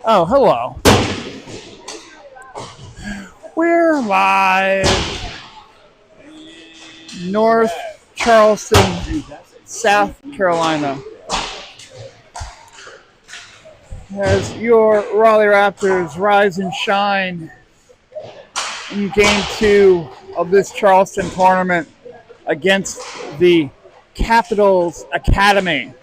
Oh, hello. We're live. North Charleston, South Carolina. As your Raleigh Raptors rise and shine in Game 2 of this Charleston tournament against the Capitals Academy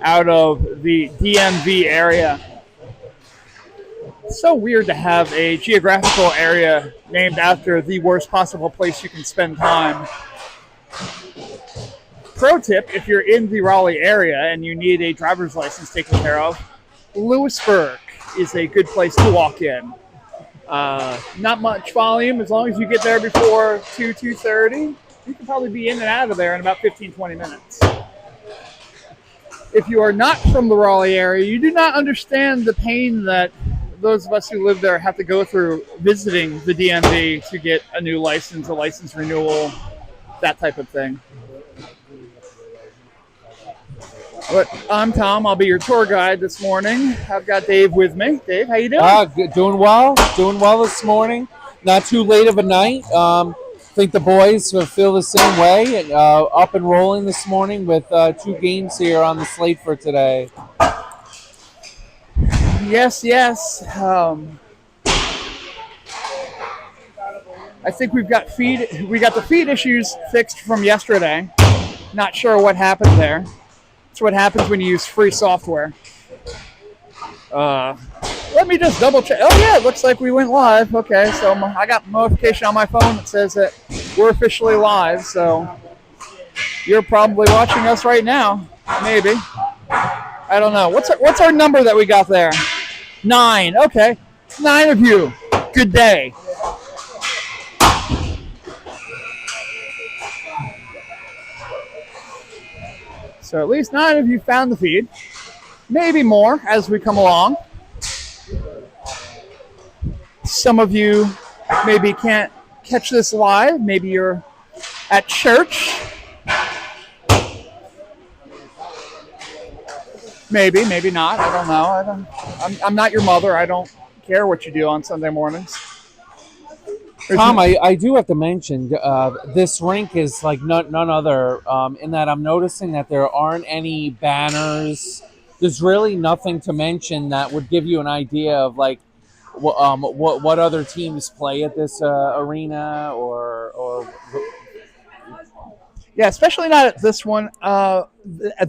out of the DMV area. It's so weird to have a geographical area named after the worst possible place you can spend time. Pro tip, if you're in the Raleigh area and you need a driver's license taken care of, Lewisburg is a good place to walk in. Not much volume. As long as you get there before 2:30, you can probably be in and out of there in about 15-20 minutes. If you are not from the Raleigh area, you do not understand the pain that those of us who live there have to go through visiting the DMV to get a new license, a license renewal, that type of thing. But I'm Tom. I'll be your tour guide this morning. I've got Dave with me. Dave, how you doing? Doing well. Doing well this morning. Not too late of a night. Think the boys feel the same way. Up and rolling this morning with 2 games here on the slate for today. Yes. I think we got the feed issues fixed from yesterday. Not sure what happened there. That's what happens when you use free software. Let me just double check. Oh yeah, it looks like we went live. Okay, so I got a notification on my phone that says that we're officially live. So you're probably watching us right now. Maybe. I don't know. What's our number that we got there? 9. Okay. 9 of you. Good day. So at least 9 of you found the feed. Maybe more as we come along. Some of you maybe can't catch this live. Maybe you're at church. Maybe not. I don't know. I'm not your mother. I don't care what you do on Sunday mornings. Tom, I do have to mention this rink is like none other in that I'm noticing that there aren't any banners. There's really nothing to mention that would give you an idea of like what other teams play at this arena or. Yeah, especially not at this one. At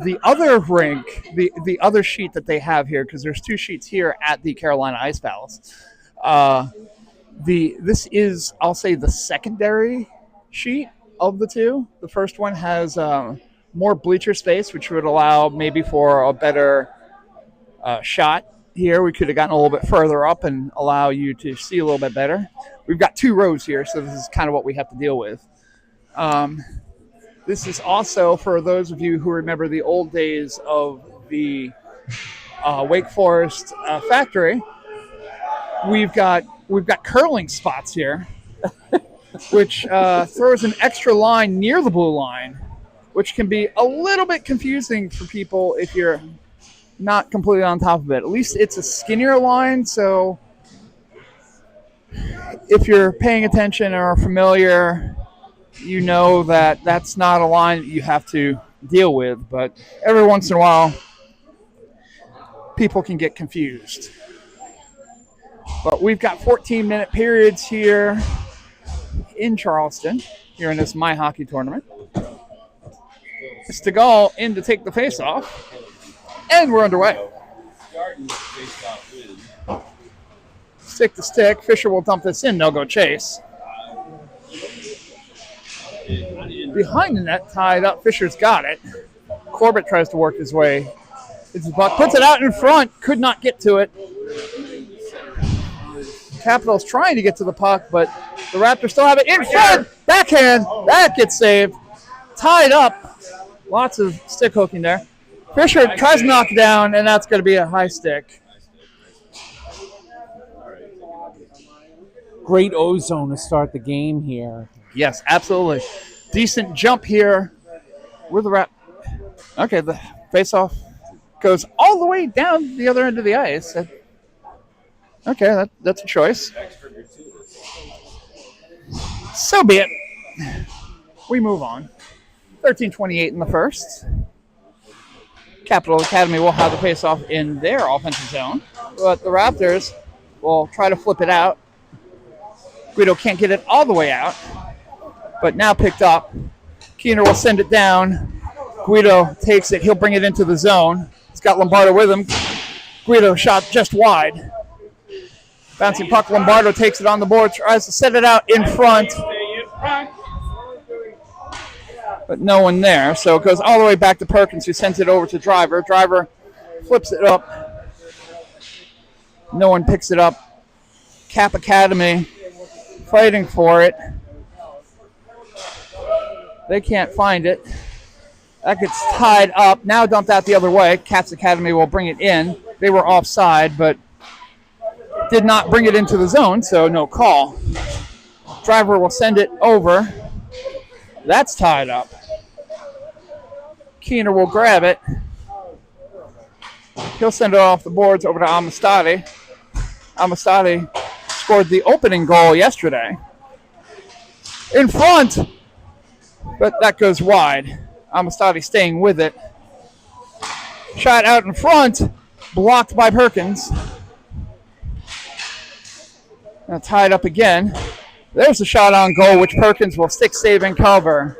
the other rink, the other sheet that they have here, because there's 2 sheets here at the Carolina Ice Palace. This is, I'll say, the secondary sheet of the 2. The first one has more bleacher space, which would allow maybe for a better shot here. We could have gotten a little bit further up and allow you to see a little bit better. We've got 2 rows here, so this is kind of what we have to deal with. This is also for those of you who remember the old days of the Wake Forest factory. We've got curling spots here, which throws an extra line near the blue line, which can be a little bit confusing for people if you're not completely on top of it. At least it's a skinnier line, so if you're paying attention or are familiar, you know that that's not a line that you have to deal with. But every once in a while, people can get confused. But we've got 14-minute periods here in Charleston, here in this My Hockey tournament. It's Stegall in to take the face-off, and we're underway. Stick to stick. Fisher will dump this in. They'll go chase. Behind the net, tied up. Fisher's got it. Corbett tries to work his way. It's the puck. Puts it out in front. Could not get to it. Capitals trying to get to the puck, but the Raptors still have it in front. Backhand. That gets saved. Tied up. Lots of stick hooking there. Fisher tries to knock it down, and that's going to be a high stick. Great ozone to start the game here. Yes, absolutely. Decent jump here with the Okay, the face-off Goes all the way down the other end of the ice. Okay, that's a choice. So be it. We move on. 13:28 in the first. Capital Academy will have the face-off in their offensive zone, but the Raptors will try to flip it out. Guido can't get it all the way out, but now picked up. Keener will send it down. Guido takes it. He'll bring it into the zone. He's got Lombardo with him. Guido shot just wide. Bouncing puck, Lombardo takes it on the board, tries to set it out in front. But no one there, so it goes all the way back to Perkins, who sends it over to Driver. Driver flips it up. No one picks it up. Cap Academy fighting for it. They can't find it. That gets tied up. Now dumped out the other way. Caps Academy will bring it in. They were offside, but did not bring it into the zone, so no call. Driver will send it over. That's tied up. Keener will grab it. He'll send it off the boards over to Amistadi. Amistadi scored the opening goal yesterday. In front, but that goes wide. Amistadi staying with it. Shot out in front, blocked by Perkins. Now tied up again. There's a shot on goal, which Perkins will stick, save, and cover.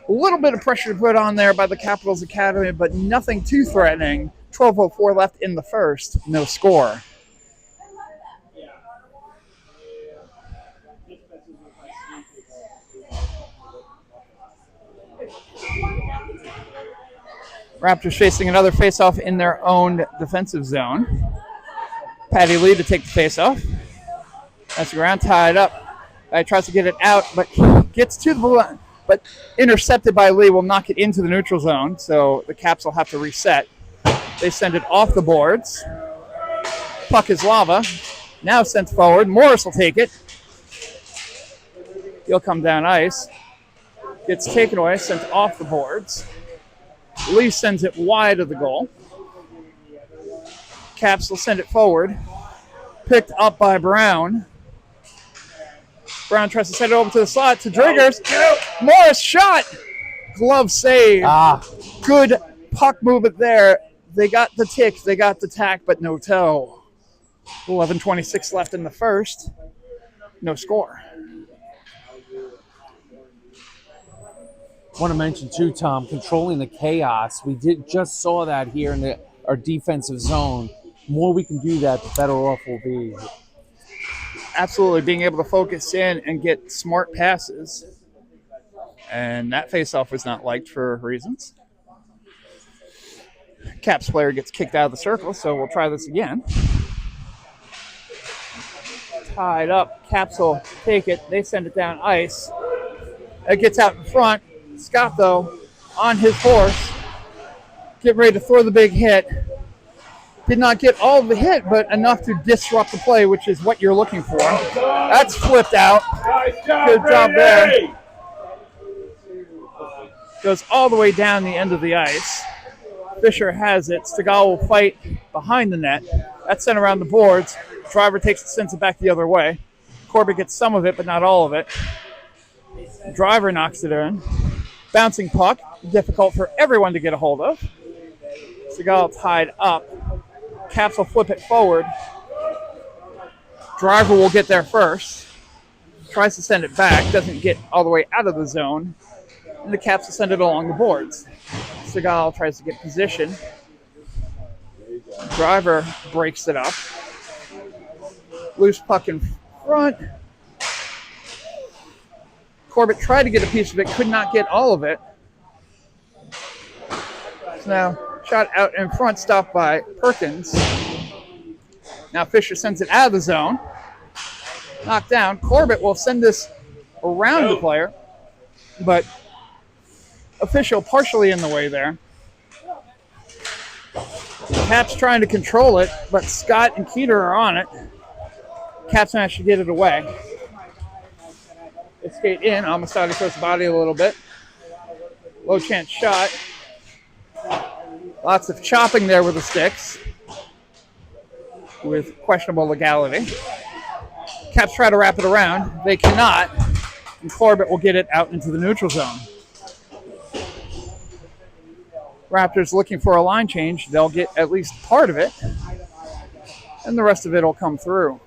A little bit of pressure to put on there by the Capitals Academy, but nothing too threatening. 12:04 left in the first. No score. Raptors facing another face-off in their own defensive zone. Patty Lee to take the face-off. That's the ground, tied up. Tries to get it out, but gets to the blue, but intercepted by Lee, will knock it into the neutral zone, so the Caps will have to reset. They send it off the boards. Puck is lava. Now sent forward. Morris will take it. He'll come down ice. Gets taken away, sent off the boards. Lee sends it wide of the goal. Caps will send it forward. Picked up by Brown. Brown tries to send it over to the slot to Driggers. Morris shot. Glove save. Good puck movement there. They got the tick, they got the tack, but no toe. 11:26 left in the first. No score. I want to mention too, Tom, controlling the chaos. We just saw that here in our defensive zone. The more we can do that, the better off we'll be. Absolutely, being able to focus in and get smart passes. And that faceoff was not liked for reasons. Caps player gets kicked out of the circle, so we'll try this again. Tied up. Caps will take it. They send it down ice. It gets out in front. Scott, though, on his horse, get ready to throw the big hit. Did not get all of the hit, but enough to disrupt the play, which is what you're looking for. That's flipped out. Good job there. Goes all the way down the end of the ice. Fisher has it. Stegall will fight behind the net. That's sent around the boards. Driver takes it, sends it back the other way. Corbett gets some of it, but not all of it. Driver knocks it in. Bouncing puck. Difficult for everyone to get a hold of. Stegall tied up. Caps will flip it forward. Driver will get there first. Tries to send it back. Doesn't get all the way out of the zone. And the Caps will send it along the boards. Stegall tries to get position. Driver breaks it up. Loose puck in front. Corbett tried to get a piece of it, could not get all of it. So now shot out in front, stopped by Perkins. Now Fisher sends it out of the zone. Knocked down. Corbett will send this around the player, but official partially in the way there. Caps trying to control it, but Scott and Keeter are on it. Caps managed to get it away. They skate in. Amistadi throws the body a little bit. Low chance shot. Lots of chopping there with the sticks with questionable legality. Caps try to wrap it around. They cannot. And Corbett will get it out into the neutral zone. Raptors looking for a line change. They'll get at least part of it. And the rest of it will come through.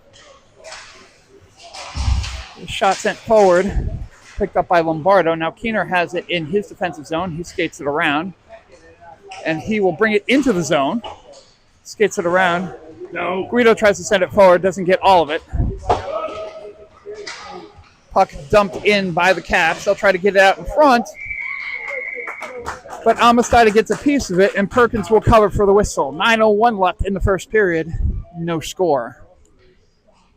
The shot sent forward. Picked up by Lombardo. Now Keener has it in his defensive zone. He skates it around. And he will bring it into the zone. Skates it around. No. Guido tries to send it forward. Doesn't get all of it. Puck dumped in by the Caps. They'll try to get it out in front. But Amistad gets a piece of it, and Perkins will cover for the whistle. 9:01 left in the first period. No score.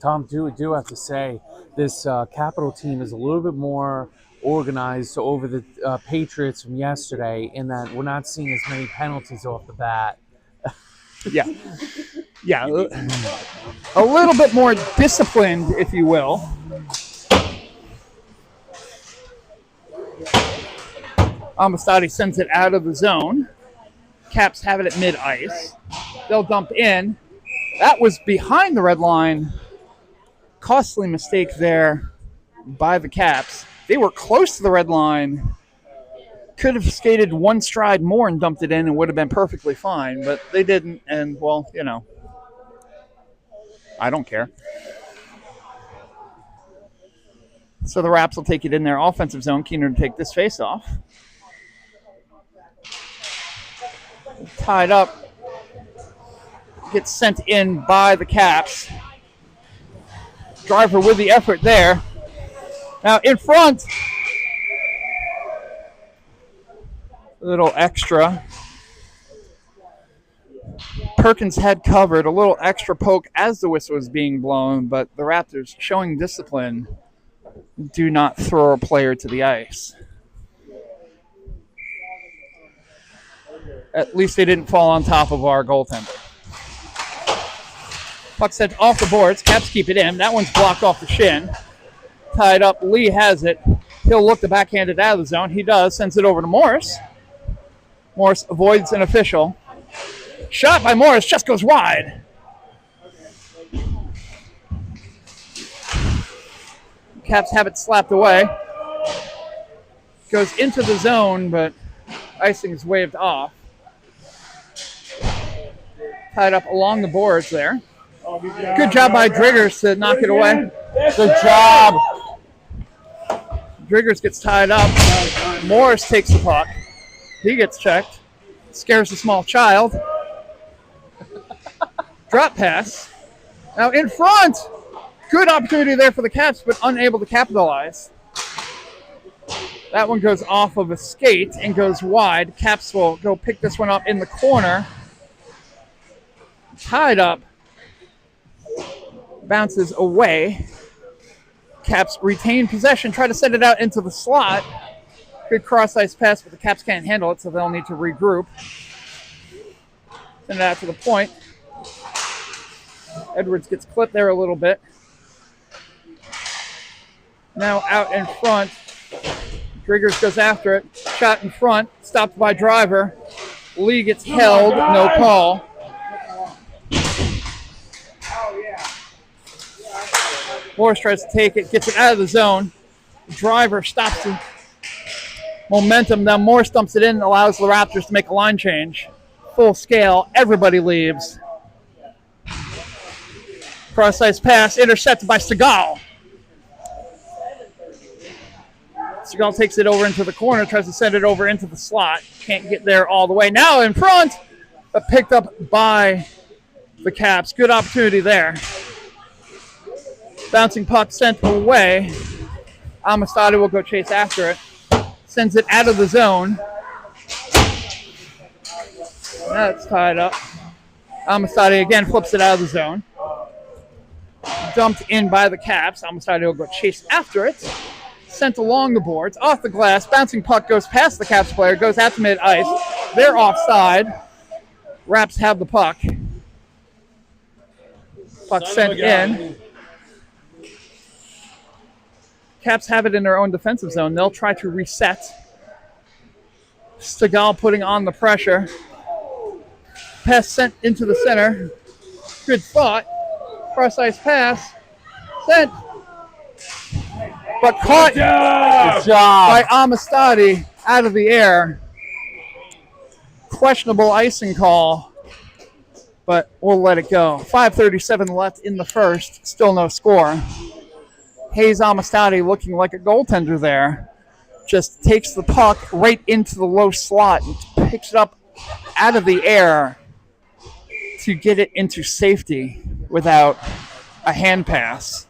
Tom, do have to say, this Capital team is a little bit more organized over the Patriots from yesterday in that we're not seeing as many penalties off the bat. Yeah. Yeah. A little bit more disciplined, if you will. Amistadi sends it out of the zone. Caps have it at mid-ice. They'll dump in. That was behind the red line. Costly mistake there by the Caps. They were close to the red line. Could have skated one stride more and dumped it in and would have been perfectly fine, but they didn't, and, well, you know, I don't care. So the Raps will take it in their offensive zone. Keener to take this face-off. Tied up. Gets sent in by the Caps. Driver with the effort there. Now in front. A little extra. Perkins had covered. A little extra poke as the whistle was being blown, but the Raptors, showing discipline, do not throw a player to the ice. At least they didn't fall on top of our goaltender. Puck sent off the boards. Caps keep it in. That one's blocked off the shin. Tied up. Lee has it. He'll look to backhand it out of the zone. He does. Sends it over to Morris. Morris avoids an official. Shot by Morris just goes wide. Caps have it slapped away. Goes into the zone, but icing is waved off. Tied up along the boards there. Good job by Driggers to knock it away. Good job. Driggers gets tied up. Morris takes the puck. He gets checked. Scares the small child. Drop pass. Now in front. Good opportunity there for the Caps, but unable to capitalize. That one goes off of a skate and goes wide. Caps will go pick this one up in the corner. Tied up. Bounces away. Caps retain possession. Try to send it out into the slot. Good cross-ice pass, but the Caps can't handle it, so they'll need to regroup. Send it out to the point. Edwards gets clipped there a little bit. Now out in front. Driggers goes after it. Shot in front. Stopped by Driver. Lee gets held. No call. Morris tries to take it. Gets it out of the zone. Driver stops the momentum. Now Morris dumps it in and allows the Raptors to make a line change. Full scale. Everybody leaves. Cross-ice pass. Intercepted by Segal. Segal takes it over into the corner, tries to send it over into the slot. Can't get there all the way. Now in front, but picked up by the Caps. Good opportunity there. Bouncing puck sent away. Amistadi will go chase after it. Sends it out of the zone. That's tied up. Amistadi again flips it out of the zone. Dumped in by the Caps. Amistadi will go chase after it. Sent along the boards, off the glass. Bouncing puck goes past the Caps player, goes out to mid-ice. They're offside. Raps have the puck. Puck sent in. Caps have it in their own defensive zone. They'll try to reset. Segal putting on the pressure. Pass sent into the center. Good thought. Cross ice pass. Sent. But caught Good job. by Amistadi out of the air. Questionable icing call, but we'll let it go. 5:37 left in the first. Still no score. Hayes Amistadi looking like a goaltender there. Just takes the puck right into the low slot and picks it up out of the air to get it into safety without a hand pass,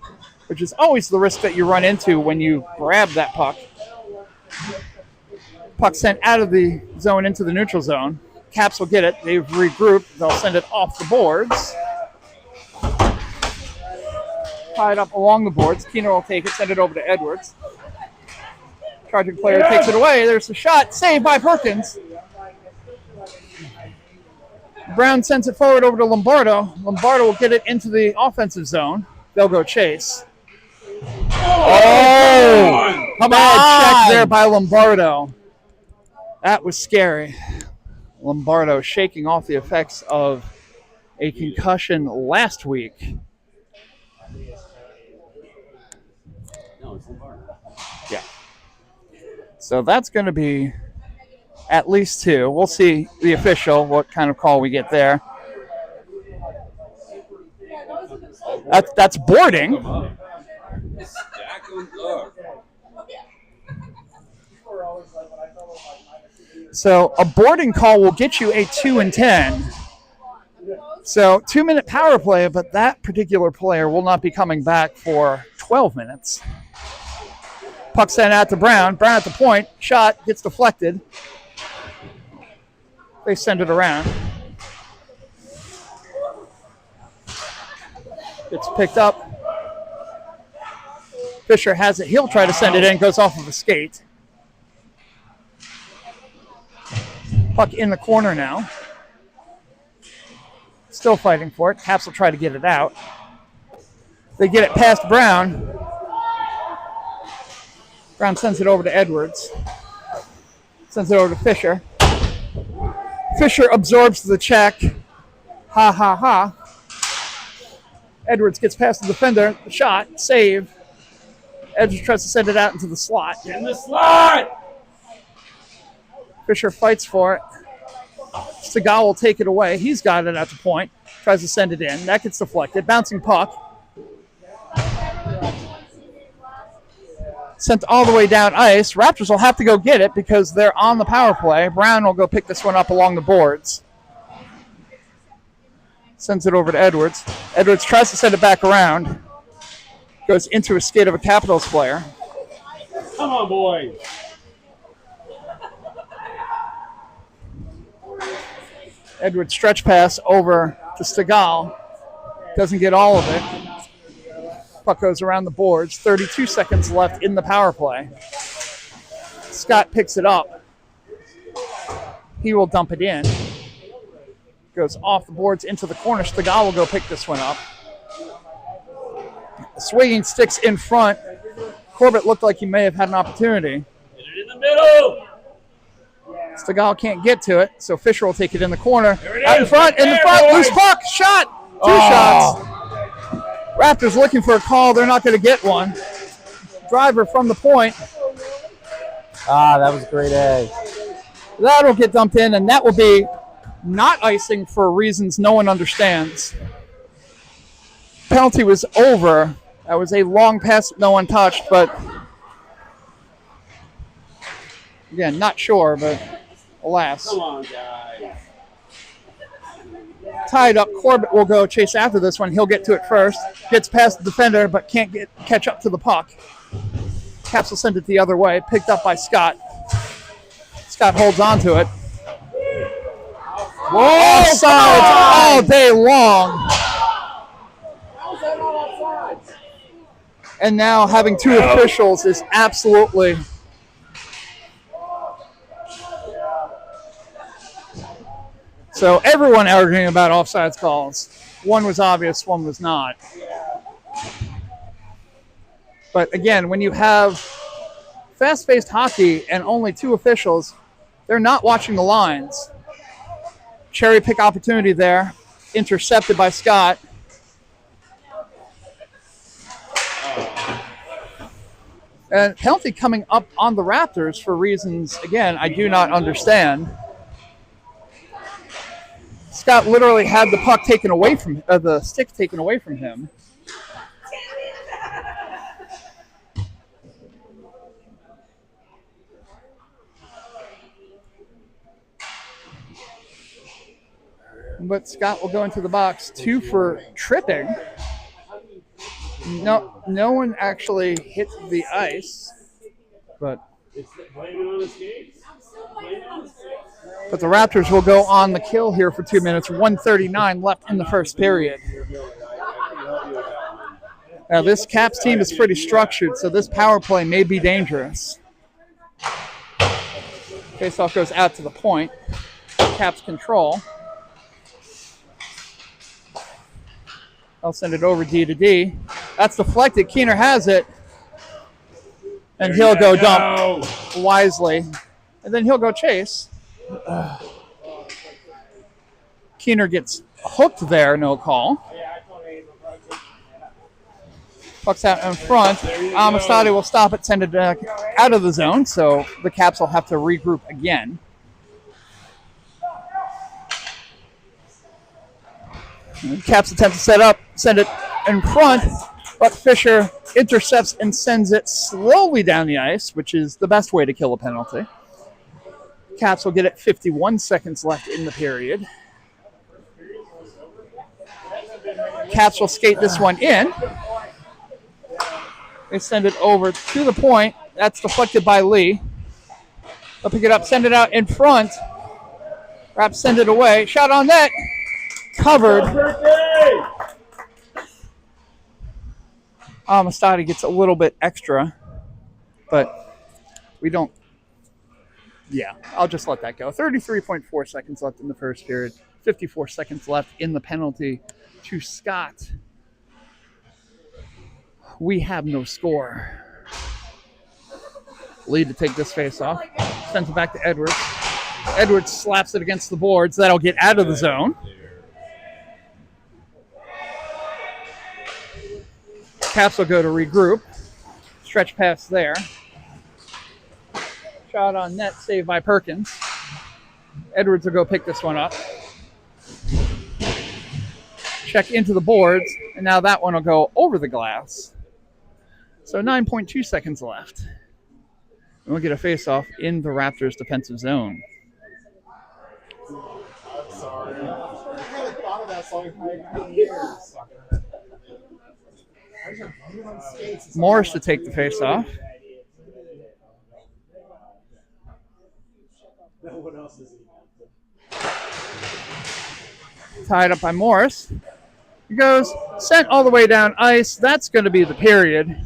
which is always the risk that you run into when you grab that puck. Puck sent out of the zone into the neutral zone. Caps will get it. They've regrouped. They'll send it off the boards. Tied up along the boards. Keener will take it, send it over to Edwards. Charging player takes it away. There's the shot. Saved by Perkins. Brown sends it forward over to Lombardo. Lombardo will get it into the offensive zone. They'll go chase. Oh! Come Bad check on! there by Lombardo. That was scary. Lombardo shaking off the effects of a concussion last week. Yeah. So that's going to be at least 2. We'll see the official, what kind of call we get there. That's boarding. So a boarding call will get you a 2 and 10. So 2-minute power play, but that particular player will not be coming back for 12 minutes. Puck sent out to Brown. Brown at the point. Shot gets deflected. They send it around. It's picked up. Fisher has it. He'll try to send it in. Goes off of a skate. Puck in the corner now. Still fighting for it. Caps will try to get it out. They get it past Brown. Brown sends it over to Edwards. Sends it over to Fisher. Fisher absorbs the check. Ha, ha, ha. Edwards gets past the defender. The shot. Save. Edwards tries to send it out into the slot. In the slot! Fisher fights for it. Segal will take it away. He's got it at the point. Tries to send it in. That gets deflected. Bouncing puck. Sent all the way down ice. Raptors will have to go get it because they're on the power play. Brown will go pick this one up along the boards. Sends it over to Edwards. Edwards tries to send it back around. Goes into a skate of a Capitals player. Come on, boys. Edwards stretch pass over to Segal. Doesn't get all of it. Puck goes around the boards. 32 seconds left in the power play. Scott picks it up. He will dump it in. Goes off the boards into the corner. Segal will go pick this one up. Swinging sticks in front. Corbett looked like he may have had an opportunity. Get it in the middle. Segal can't get to it, so Fisher will take it in the corner. There it Out in is. front, in the There, front, boys. loose puck, shot, two shots. Raptors looking for a call, they're not going to get one. Driver from the point. That was great A. That'll get dumped in, and that will be not icing for reasons no one understands. Penalty was over. That was a long pass that no one touched, but again, not sure, but alas. Come on, guys. Tied up, Corbett will go chase after this one. He'll get to it first. Gets past the defender, but can't catch up to the puck. Caps will send it the other way. Picked up by Scott. Scott holds on to it. Offsides all day long. And now having two officials is absolutely... So everyone arguing about offsides calls. One was obvious, one was not. But again, when you have fast-paced hockey and only two officials, they're not watching the lines. cherry pick opportunity there. Intercepted by Scott. And penalty coming up on the Raptors for reasons, again, I do not understand. Scott literally had the puck taken away from the stick taken away from him. But Scott will go into the box, 2 for tripping. No one actually hit the ice, but the Raptors will go on the kill here for 2 minutes. 1:39 left in the first period. Now this Caps team is pretty structured, so this power play may be dangerous. Faceoff goes out to the point. Caps control. I'll send it over D to D. That's deflected. Keener has it. And he'll go dump wisely. And then he'll go chase. Keener gets hooked there, no call. Puck's out in front. Amistadi will stop it, send it back out of the zone, so the Caps will have to regroup again. Caps attempt to set up, send it in front, but Fisher intercepts and sends it slowly down the ice, which is the best way to kill a penalty. Caps will get it 51 seconds left in the period. Caps will skate this one in. They send it over to the point. That's deflected by Lee. They'll pick it up, send it out in front. Raps send it away. Shot on net. Covered. Amistadi gets a little bit extra, but we don't. Yeah, I'll just let that go. 33.4 seconds left in the first period. 54 seconds left in the penalty to Scott. We have no score. Lee to take this face off. Sends it back to Edwards. Edwards slaps it against the boards. That'll get out of the zone. Caps will go to regroup. Stretch pass there. Shot on net, saved by Perkins. Edwards will go pick this one up. Check into the boards, and now that one will go over the glass. So 9.2 seconds left. And we'll get a face-off in the Raptors' defensive zone. I'm sorry. I haven't thought of that song in years. Morris to take the face-off. Tied up by Morris. He goes, sent all the way down ice. That's going to be the period.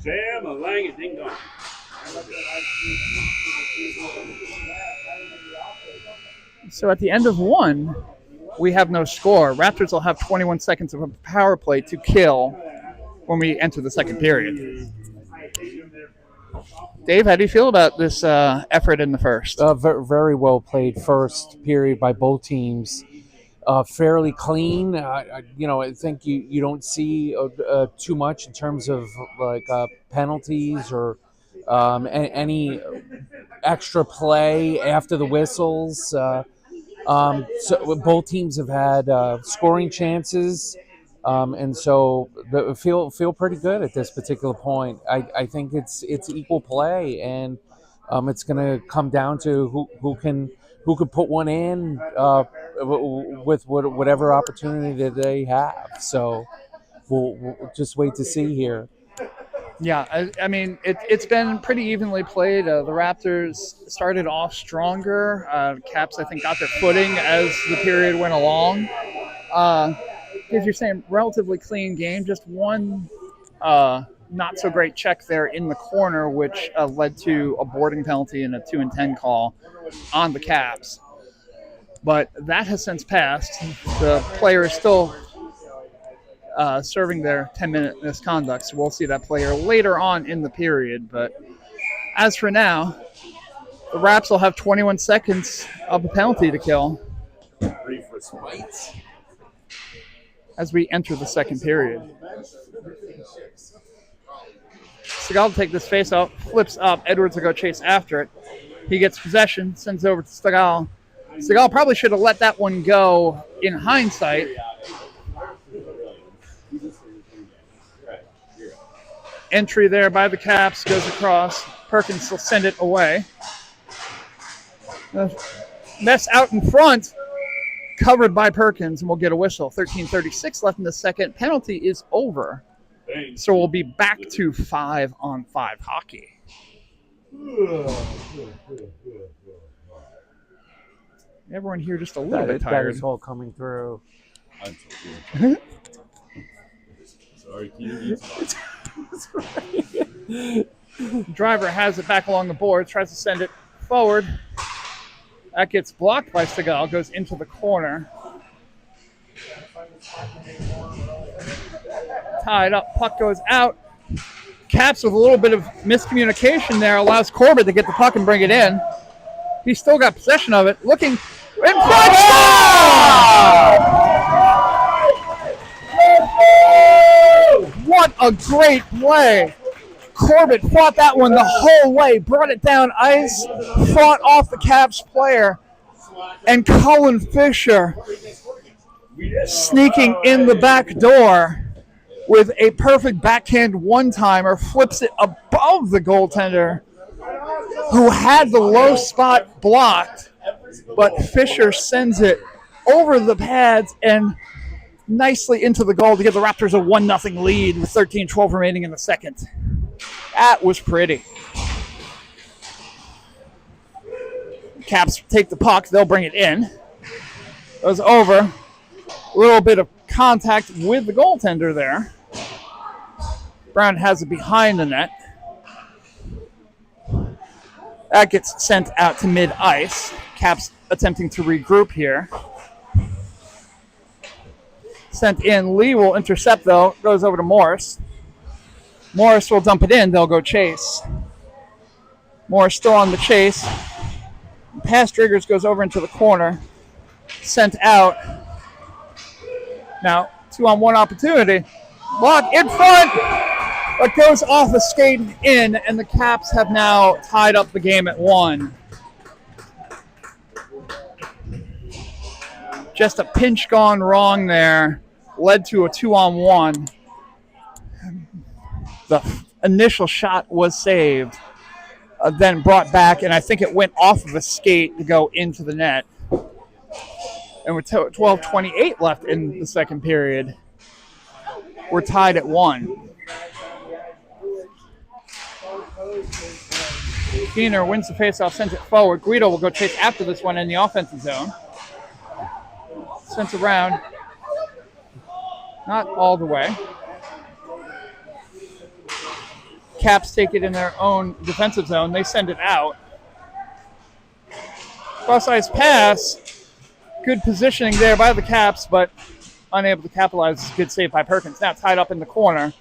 So at the end of one, we have no score. Raptors will have 21 seconds of a power play to kill when we enter the second period. Dave, how do you feel about this effort in the first? Very well played first period by both teams. Fairly clean. I think you don't see too much in terms of like penalties or any extra play after the whistles. So both teams have had scoring chances. And so feel pretty good at this particular point. I think it's equal play, and it's going to come down to who can put one in with whatever opportunity that they have. So we'll just wait to see here. Yeah, I mean, it's been pretty evenly played. The Raptors started off stronger. Caps, I think, got their footing as the period went along. As you're saying, relatively clean game. Just one not so great check there in the corner, which led to a boarding penalty and a 2-10 call on the Caps. But that has since passed. The player is still serving their 10-minute misconduct, so we'll see that player later on in the period. But as for now, the Raps will have 21 seconds of a penalty to kill. as we enter the second period. Seagal will take this face out, flips up. Edwards will go chase after it. He gets possession, sends it over to Seagal. Seagal probably should have let that one go in hindsight. Entry there by the Caps, goes across. Perkins will send it away. Mess out in front, covered by Perkins, and we'll get a whistle. 13:36 left in the second. Penalty is over. So we'll be back to 5-on-5 hockey. Everyone here just a little bit tired. That is all coming through. Sorry, Driver has it back along the board, tries to send it forward. That gets blocked by Seagal, goes into the corner. Tied up, puck goes out. Caps with a little bit of miscommunication there allows Corbett to get the puck and bring it in. He's still got possession of it. Looking in front. What a great play. Corbett fought that one the whole way, brought it down ice, fought off the Caps player, and Cullen Fisher sneaking in the back door with a perfect backhand one-timer, flips it above the goaltender, who had the low spot blocked, but Fisher sends it over the pads and nicely into the goal to give the Raptors a 1-0 lead with 13:12 remaining in the second. That was pretty. Caps take the puck. They'll bring it in. Goes over. A little bit of contact with the goaltender there. Brown has it behind the net. That gets sent out to mid-ice. Caps attempting to regroup here. Sent in. Lee will intercept, though. Goes over to Morris. Morris will dump it in. They'll go chase. Morris still on the chase. Past Driggers goes over into the corner. Sent out. Now, 2-on-1 opportunity. Block in front. But goes off the skate and in, and the Caps have now tied up the game at 1. Just a pinch gone wrong there. Led to a 2-on-1. The initial shot was saved, then brought back, and I think it went off of a skate to go into the net. And with 12:28 left in the second period, we're tied at 1. Keener wins the faceoff, sends it forward. Guido will go chase after this one in the offensive zone. Sends around. Not all the way. Caps take it in their own defensive zone. They send it out. Cross-ice pass. Good positioning there by the Caps, but unable to capitalize. Good save by Perkins. Now tied up in the corner.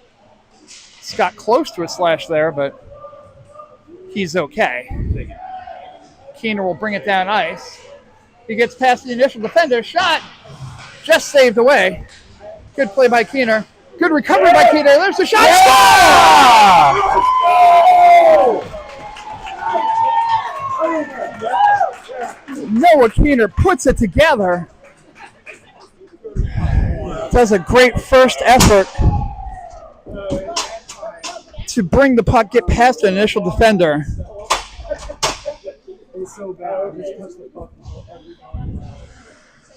Got close to a slash there, but he's okay. Keener will bring it down ice. He gets past the initial defender. Shot just saved away. Good play by Keener. Good recovery by Keener. There's the shot. Yeah! Noah Keener puts it together. Does a great first effort to bring the puck, get past the initial defender.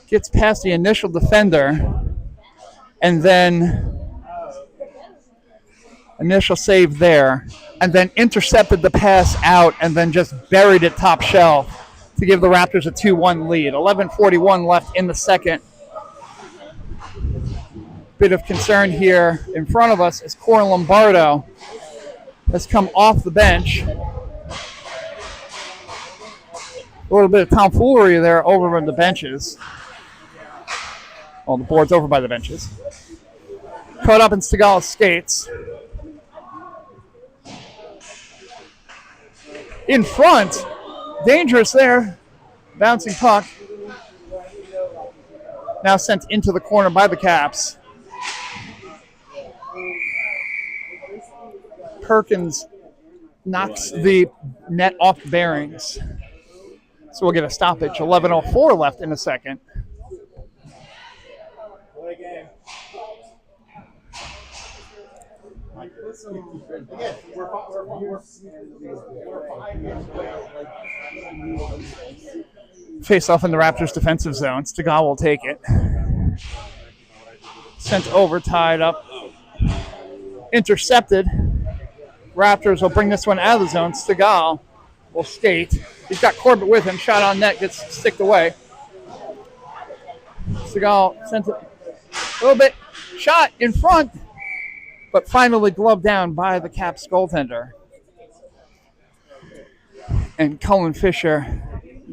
Gets past the initial defender, and then initial save there, and then intercepted the pass out, and then just buried it top shelf to give the Raptors a 2-1 lead. 11:41 left in the second. Bit of concern here in front of us as Corey Lombardo has come off the bench. A little bit of tomfoolery there over on the benches. Well, the board's over by the benches. Caught up in Seagal's skates. In front. Dangerous there. Bouncing puck. Now sent into the corner by the Caps. Perkins knocks the net off the bearings. So we'll get a stoppage. 11:04 left in the second. Face off in the Raptors defensive zone. Stegall will take it. Sent over, tied up. Intercepted. Raptors will bring this one out of the zone. Stegall will skate. He's got Corbett with him. Shot on net, gets sticked away. Stegall sent it a little bit. Shot in front, but finally gloved down by the Caps goaltender. And Cullen Fisher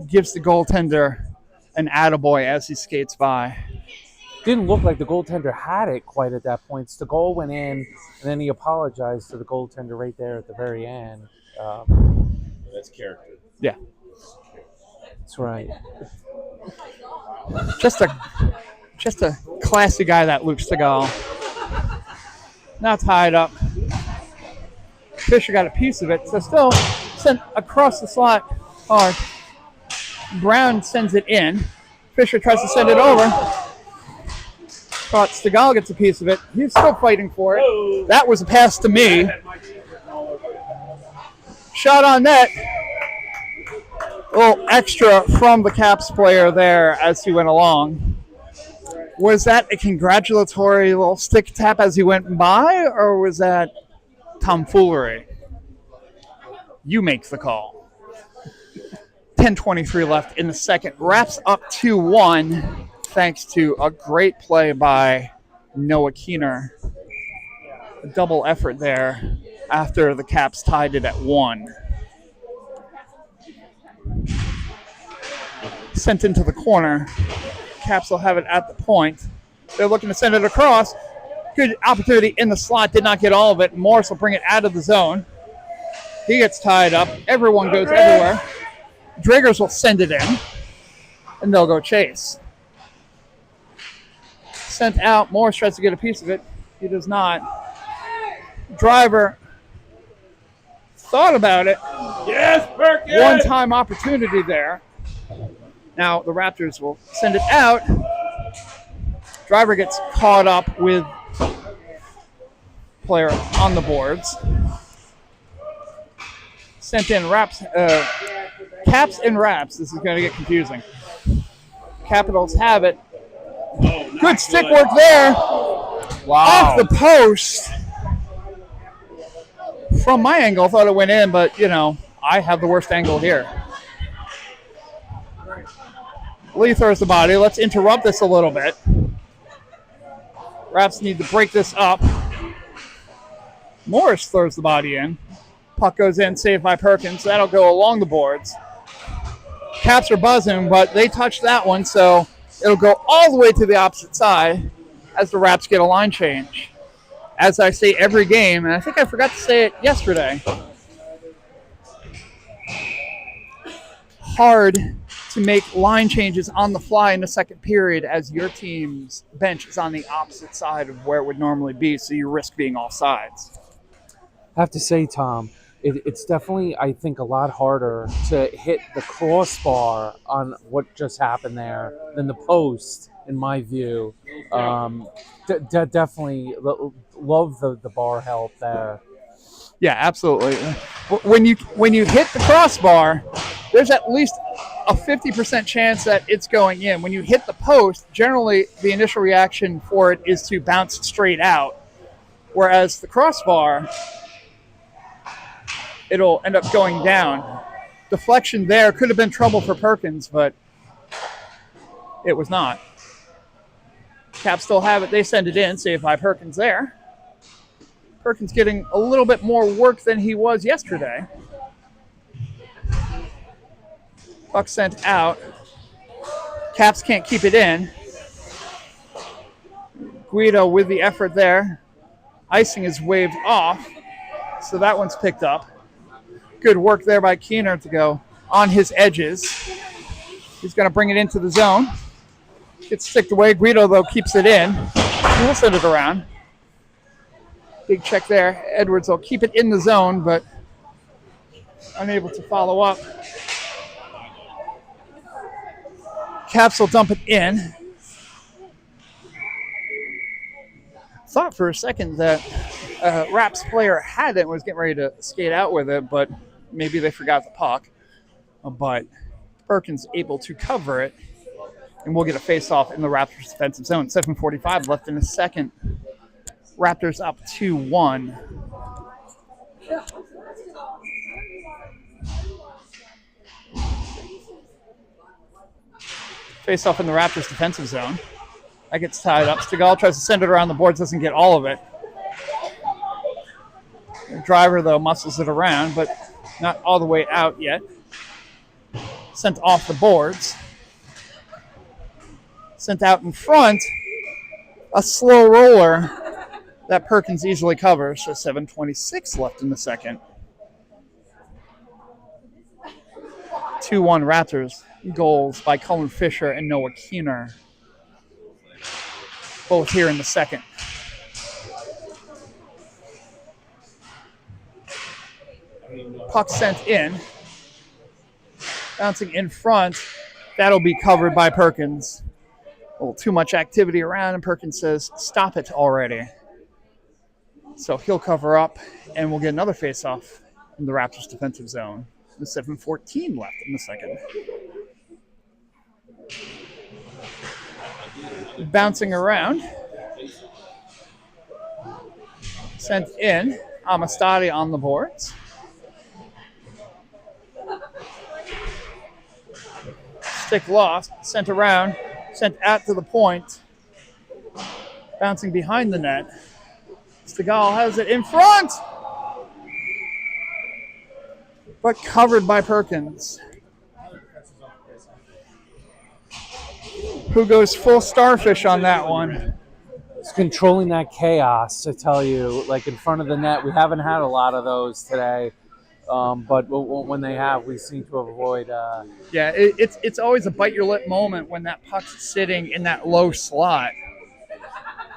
gives the goaltender an attaboy as he skates by. Didn't look like the goaltender had it quite at that point. The goal went in, and then he apologized to the goaltender right there at the very end. That's character. Yeah. That's right. Just a classy guy, that Luke Stegall. Now tied up. Fisher got a piece of it, so still sent across the slot hard. Brown sends it in. Fisher tries to send it over. But Stegall gets a piece of it. He's still fighting for it. That was a pass to me. Shot on net. A little extra from the Caps player there as he went along. Was that a congratulatory little stick tap as he went by, or was that tomfoolery? You make the call. 10:23 left in the second. Raps up 2-1 thanks to a great play by Noah Keener. A double effort there after the Caps tied it at 1. Sent into the corner. Caps will have it at the point. They're looking to send it across. Good opportunity in the slot. Did not get all of it. Morris will bring it out of the zone. He gets tied up. Everyone goes everywhere. Dragers will send it in. And they'll go chase. Sent out. Morris tries to get a piece of it. He does not. Driver thought about it. Yes, Perkins! One-time opportunity there. Now the Raptors will send it out. Driver gets caught up with player on the boards. Sent in Caps and Raps. This is going to get confusing. Capitals have it. Good stick work there. Wow. Off the post. From my angle, I thought it went in, but, I have the worst angle here. Lee throws the body. Let's interrupt this a little bit. Raps need to break this up. Morris throws the body in. Puck goes in, saved by Perkins. That'll go along the boards. Caps are buzzing, but they touched that one, so it'll go all the way to the opposite side as the Raps get a line change. As I say every game, and I think I forgot to say it yesterday, hard to make line changes on the fly in the second period as your team's bench is on the opposite side of where it would normally be, so you risk being offsides. I have to say, Tom, it's definitely, I think, a lot harder to hit the crossbar on what just happened there than the post, in my view. Definitely love the bar help there. Yeah, absolutely. When you hit the crossbar, there's at least a 50% chance that it's going in. When you hit the post, generally the initial reaction for it is to bounce straight out, whereas the crossbar, it'll end up going down. Deflection there could have been trouble for Perkins, but it was not. Caps still have it. They send it in, saved by Perkins there. Perkins getting a little bit more work than he was yesterday. Puck sent out. Caps can't keep it in. Guido with the effort there. Icing is waved off, so that one's picked up. Good work there by Keener to go on his edges. He's going to bring it into the zone. Going Gets sticked away. Guido, though, keeps it in. He'll send it around. Big check there. Edwards will keep it in the zone, but unable to follow up. Caps will dump it in. Thought for a second that Raps player had it and was getting ready to skate out with it, but maybe they forgot the puck. But Perkins able to cover it, and we'll get a face-off in the Raptors defensive zone. 7:45 left in the second. Raptors up 2-1. Face-off in the Raptors defensive zone. That gets tied up. Stegall tries to send it around the boards, doesn't get all of it. The driver, though, muscles it around, but not all the way out yet. Sent off the boards. Sent out in front. A slow roller that Perkins easily covers. So 7:26 left in the second. 2-1 Raptors. Goals by Cullen Fisher and Noah Keener. Both here in the second. Puck sent in. Bouncing in front. That'll be covered by Perkins. A little too much activity around, and Perkins says, stop it already. So he'll cover up, and we'll get another face-off in the Raptors defensive zone. With 7:14 left in the second. Bouncing around. Sent in. Amistadi on the boards. Stick lost. Sent around. Sent out to the point. Bouncing behind the net. Stegall has it in front. But covered by Perkins. Who goes full starfish on that one. It's controlling that chaos, to tell you, like in front of the net. We haven't had a lot of those today, but when they have, we seem to avoid. Yeah, it's always a bite your lip moment when that puck's sitting in that low slot.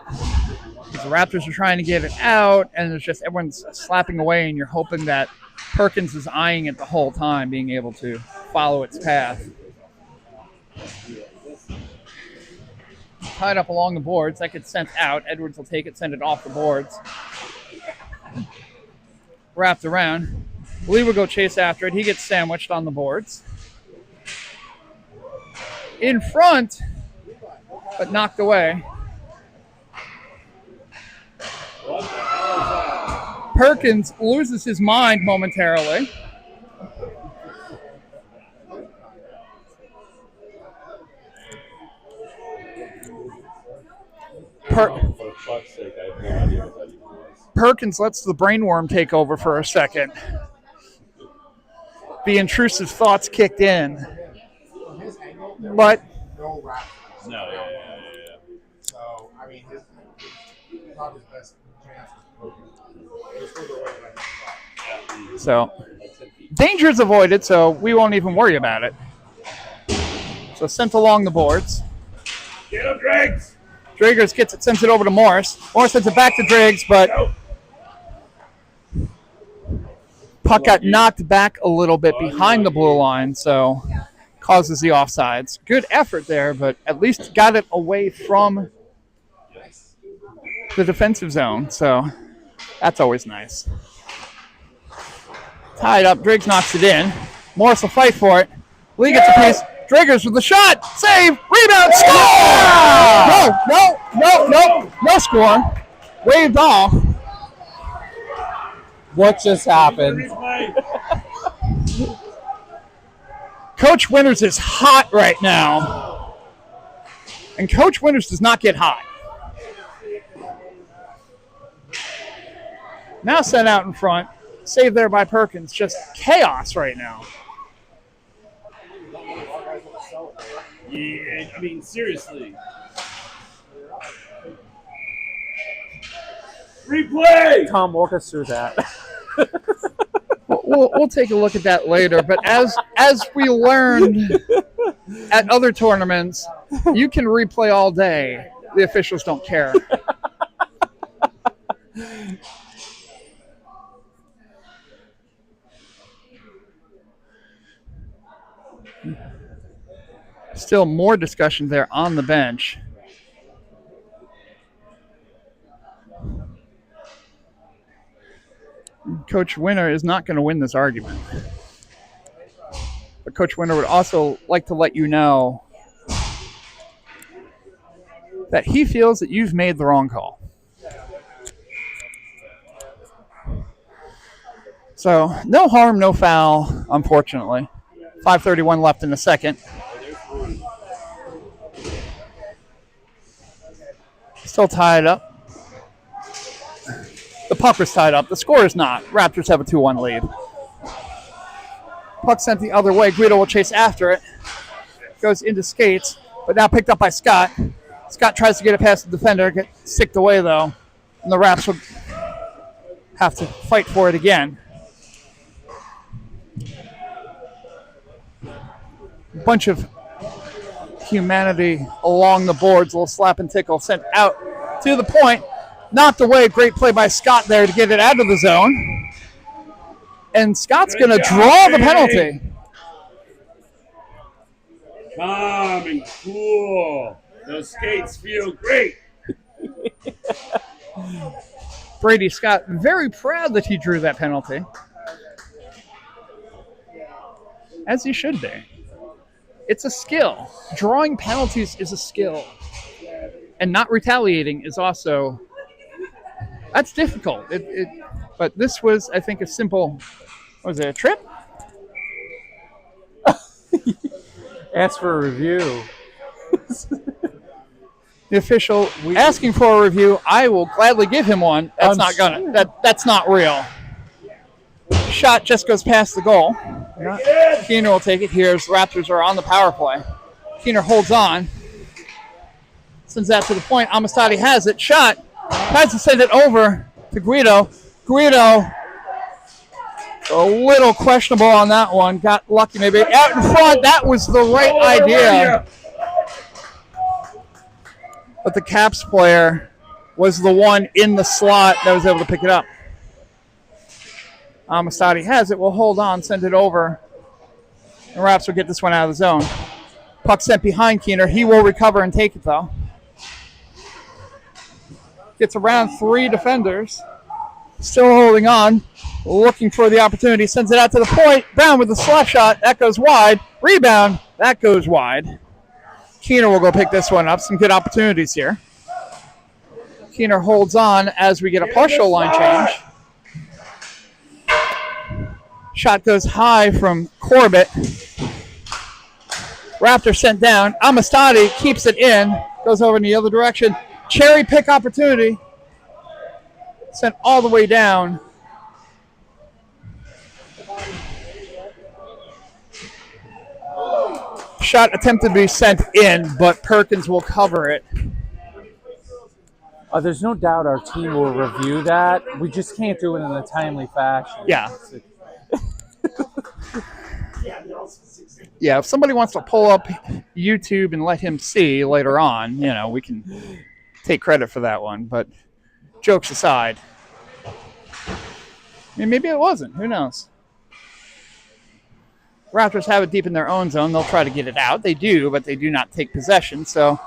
Because the Raptors are trying to get it out, and it's just everyone's slapping away, and you're hoping that Perkins is eyeing it the whole time, being able to follow its path. Tied up along the boards. That gets sent out. Edwards will take it, send it off the boards. Wrapped around. Lee will go chase after it. He gets sandwiched on the boards. In front, but knocked away. Perkins loses his mind momentarily. Perkins lets the brainworm take over for a second. The intrusive thoughts kicked in. But No rap. No, yeah. So, I mean, his probably his best chance is further away than I thought. so danger is avoided, so we won't even worry about it. So sent along the boards. Get him, Driggs! Dragers gets it, sends it over to Morris. Morris sends it back to Driggs, but puck got knocked back a little bit behind the blue line, so causes the offsides. Good effort there, but at least got it away from the defensive zone, so that's always nice. Tied up, Driggs knocks it in. Morris will fight for it. Lee gets a piece. Dragers with the shot. Save. Rebound. Score! No score. Waved off. What just happened? Coach Winters is hot right now. And Coach Winters does not get hot. Now sent out in front. Saved there by Perkins. Just chaos right now. Yeah, I mean, seriously. Replay! Tom, walk us through that. We'll take a look at that later. But as we learned at other tournaments, you can replay all day. The officials don't care. Still more discussion there on the bench. Coach Winner is not going to win this argument. But Coach Winner would also like to let you know that he feels that you've made the wrong call. So, no harm, no foul, unfortunately. 5:31 left in the second. Still tied up. The puck is tied up. The score is not. Raptors have a 2-1 lead. Puck sent the other way. Guido will chase after it. Goes into skates, but now picked up by Scott. Scott tries to get it past the defender. Gets sticked away, though. And the Raps will have to fight for it again. A bunch of humanity along the boards. A little slap and tickle sent out to the point. Knocked away. Great play by Scott there to get it out of the zone. And Scott's going to draw the penalty. Calm and cool. Those skates feel great. Brady Scott very proud that he drew that penalty. As he should be. It's a skill. Drawing penalties is a skill. And not retaliating is also... That's difficult. But this was, I think, a simple... Was it a trip? Ask for a review. The official asking for a review. I will gladly give him one. That's not real. Shot just goes past the goal. Keener will take it. Here's Raptors are on the power play. Keener holds on. Sends that to the point. Amistadi has it. Shot. Tries to send it over to Guido. Guido, a little questionable on that one. Got lucky maybe. Out in front. That was the right idea. But the Caps player was the one in the slot that was able to pick it up. Amistadi has it. Will hold on. Send it over. And Raps will get this one out of the zone. Puck sent behind Keener. He will recover and take it, though. Gets around 3 defenders. Still holding on. Looking for the opportunity. Sends it out to the point. Brown with the slap shot. That goes wide. Rebound. That goes wide. Keener will go pick this one up. Some good opportunities here. Keener holds on as we get a partial line change. Shot goes high from Corbett. Raptor sent down. Amistadi keeps it in. Goes over in the other direction. Cherry pick opportunity. Sent all the way down. Shot attempted to be sent in, but Perkins will cover it. There's no doubt our team will review that. We just can't do it in a timely fashion. Yeah. Yeah, if somebody wants to pull up YouTube and let him see later on, we can take credit for that one. But jokes aside, maybe it wasn't. Who knows? Raptors have it deep in their own zone. They'll try to get it out. They do, but they do not take possession. So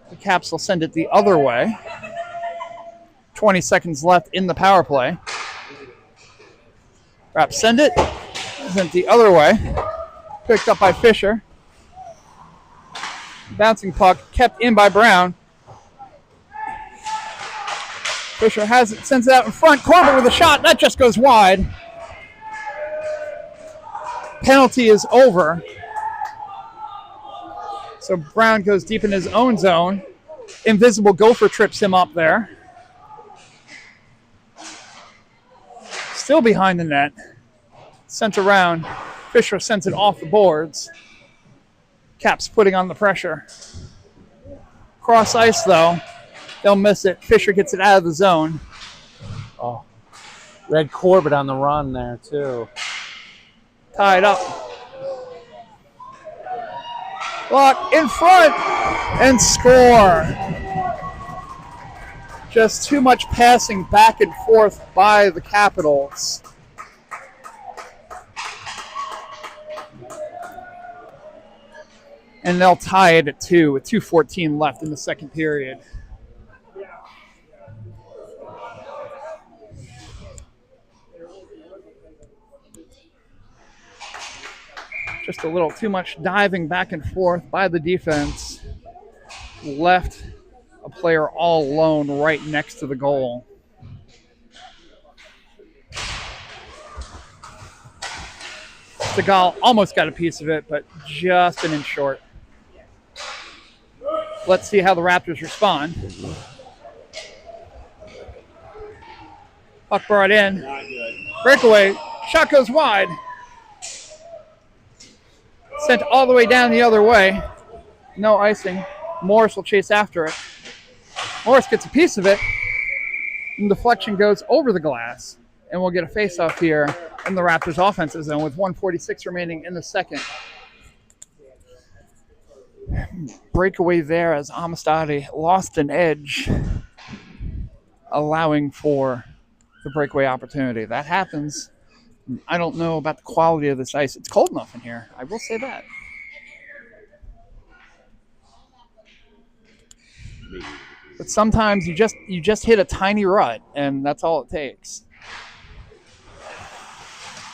the Caps will send it the other way. 20 seconds left in the power play. Raps send it. Sent the other way. Picked up by Fisher. Bouncing puck kept in by Brown. Fisher has it, sends it out in front. Corbett with a shot. That just goes wide. Penalty is over. So Brown goes deep in his own zone. Invisible Gopher trips him up there. Still behind the net. Sent around. Fisher sends it off the boards. Caps putting on the pressure. Cross ice, though. They'll miss it. Fisher gets it out of the zone. Oh. Red Corbett on the run there, too. Tied up. Block in front and score. Just too much passing back and forth by the Capitals. And they'll tie it at 2 with 2:14 left in the second period. Just a little too much diving back and forth by the defense. Left a player all alone right next to the goal. Seagal almost got a piece of it, but just an inch short. Let's see how the Raptors respond. Puck brought in. Breakaway. Shot goes wide. Sent all the way down the other way. No icing. Morris will chase after it. Morris gets a piece of it. And deflection goes over the glass. And we'll get a face-off here in the Raptors' offensive zone with 1:46 remaining in the second. Breakaway there as Amistadi lost an edge, allowing for the breakaway opportunity. That happens. I don't know about the quality of this ice. It's cold enough in here. I will say that. But sometimes you just hit a tiny rut, and that's all it takes.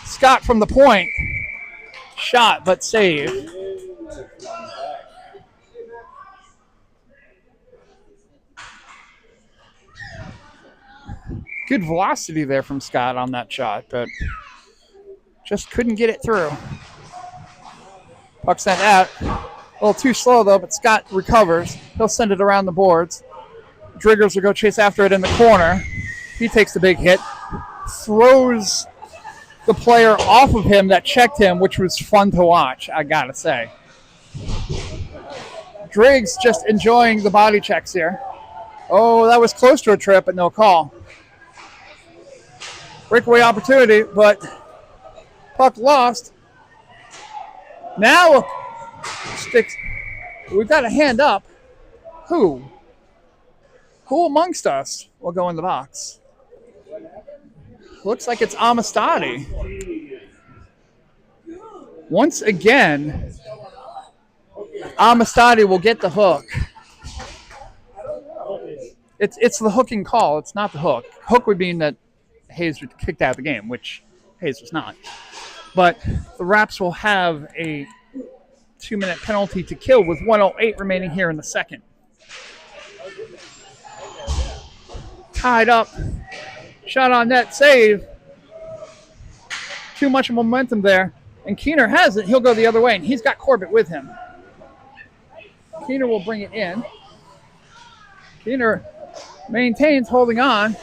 Scott from the point. Shot, but save. Good velocity there from Scott on that shot, but just couldn't get it through. Puck sent out. A little too slow, though, but Scott recovers. He'll send it around the boards. Driggers will go chase after it in the corner. He takes the big hit. Throws the player off of him that checked him, which was fun to watch, I gotta say. Driggs just enjoying the body checks here. Oh, that was close to a trip, but no call. Breakaway opportunity, but puck lost. Now sticks. We've got a hand up. Who amongst us will go in the box? Looks like it's Amistadi. Once again, Amistadi will get the hook. It's the hooking call. It's not the hook. Hook would mean that Hayes was kicked out of the game, which Hayes was not. But the Raps will have a 2-minute penalty to kill with 1:08 remaining here in the second. Tied up. Shot on net, save. Too much momentum there. And Keener has it. He'll go the other way, and he's got Corbett with him. Keener will bring it in. Keener maintains, holding on.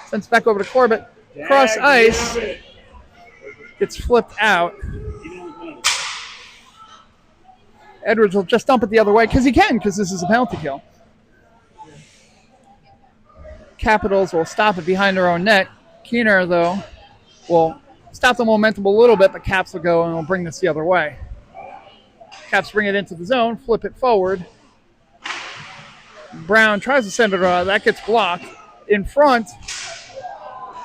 Sends back over to Corbett. Cross ice. Gets flipped out. Edwards will just dump it the other way because he can, because this is a penalty kill. Capitals will stop it behind their own net. Keener, though, will stop the momentum a little bit, but Caps will go and will bring this the other way. Caps bring it into the zone, flip it forward. Brown tries to send it around. That gets blocked. In front,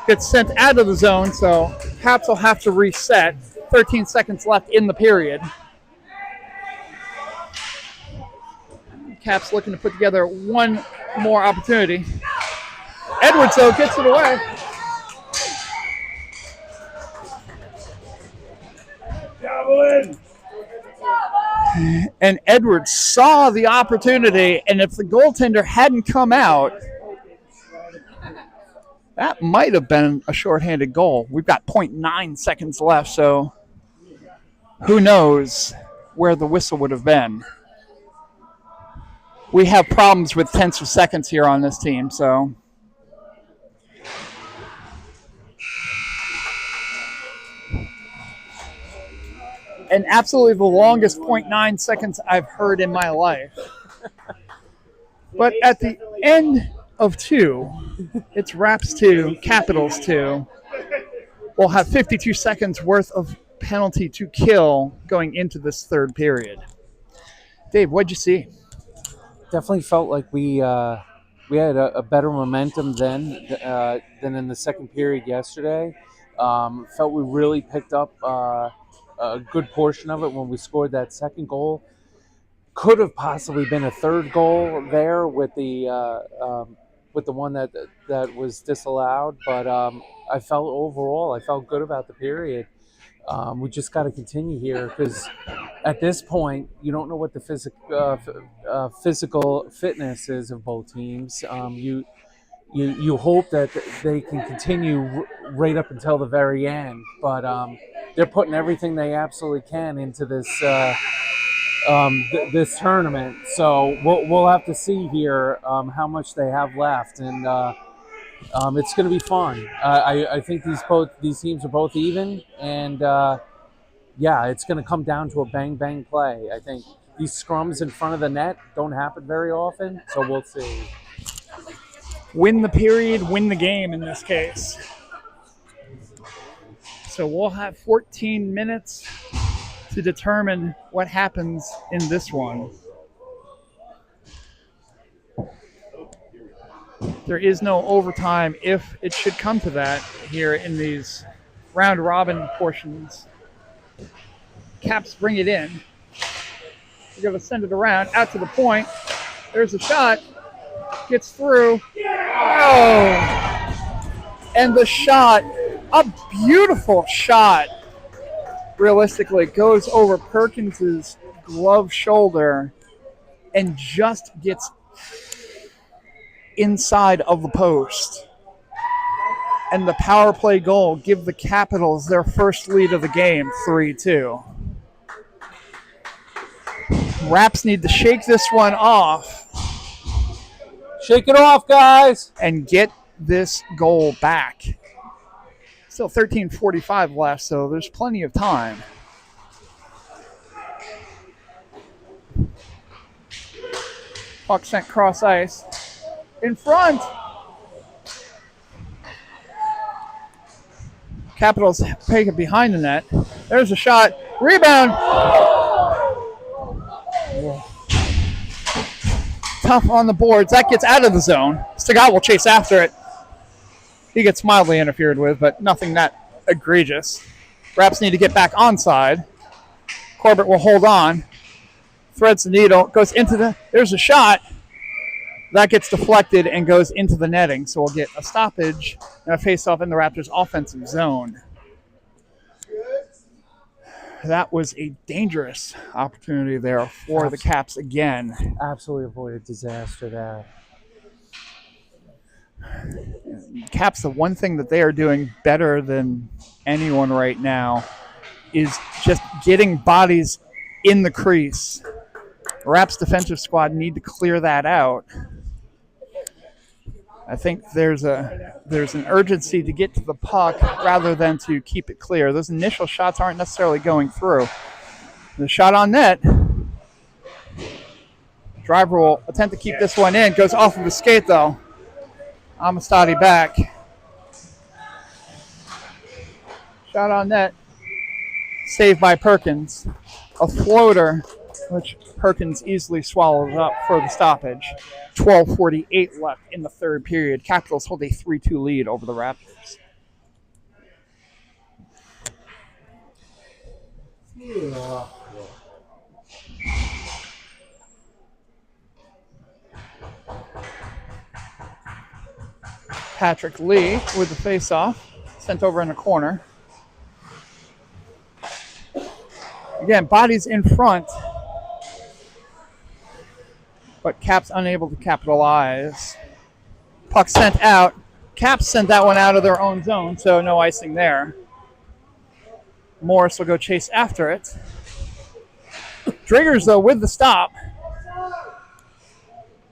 gets sent out of the zone, so Caps will have to reset. 13 seconds left in the period. Caps looking to put together one more opportunity. Edwards, though, gets it away. And Edwards saw the opportunity, and if the goaltender hadn't come out, that might have been a shorthanded goal. We've got 0.9 seconds left, so who knows where the whistle would have been. We have problems with tenths of seconds here on this team, so. And absolutely the longest 0.9 seconds I've heard in my life. But at the end of 2. It's Raps 2, Capitals 2. We'll have 52 seconds worth of penalty to kill going into this third period. Dave, what'd you see? Definitely felt like we had a better momentum than in the second period yesterday. Felt we really picked up a good portion of it when we scored that second goal. Could have possibly been a third goal there with the one that was disallowed, but I felt good about the period. We just got to continue here because at this point, you don't know what the physical fitness is of both teams. You hope that they can continue right up until the very end, but they're putting everything they absolutely can into this this tournament. So we'll have to see here how much they have left, and it's going to be fun. I think these teams are both even, and it's going to come down to a bang play. I think these scrums in front of the net don't happen very often, so we'll see. Win the period, win the game in this case. So we'll have 14 minutes to determine what happens in this one. There is no overtime if it should come to that here in these round robin portions. Caps bring it in. We're going to send it around out to the point. There's a shot. Gets through. Oh! And the shot, a beautiful shot, realistically, goes over Perkins's glove shoulder and just gets inside of the post. And the power play goal give the Capitals their first lead of the game, 3-2. Raps need to shake this one off. Shake it off, guys! And get this goal back. Still 13:45 left, so there's plenty of time. Puck sent cross ice. In front. Capitals take it behind the net. There's a shot. Rebound. Tough on the boards. That gets out of the zone. Stegott will chase after it. He gets mildly interfered with, but nothing that egregious. Raps need to get back onside. Corbett will hold on. Threads the needle. Goes into the... There's a shot. That gets deflected and goes into the netting. So we'll get a stoppage and a face-off in the Raptors' offensive zone. That was a dangerous opportunity there for the Caps again. Absolutely avoided disaster there. Caps, the one thing that they are doing better than anyone right now is just getting bodies in the crease. Raps defensive squad need to clear that out. I think there's an urgency to get to the puck rather than to keep it clear. Those initial shots aren't necessarily going through. The shot on net. Driver will attempt to keep this one in. Goes off of the skate, though. Amistadi back. Shot on net. Saved by Perkins. A floater, which Perkins easily swallows up for the stoppage. 12:48 left in the third period. Capitals hold a 3-2 lead over the Raptors. Patrick Lee with the face-off. Sent over in the corner. Again, bodies in front. But Caps unable to capitalize. Puck sent out. Caps sent that one out of their own zone, so no icing there. Morris will go chase after it. Driggers, though, with the stop.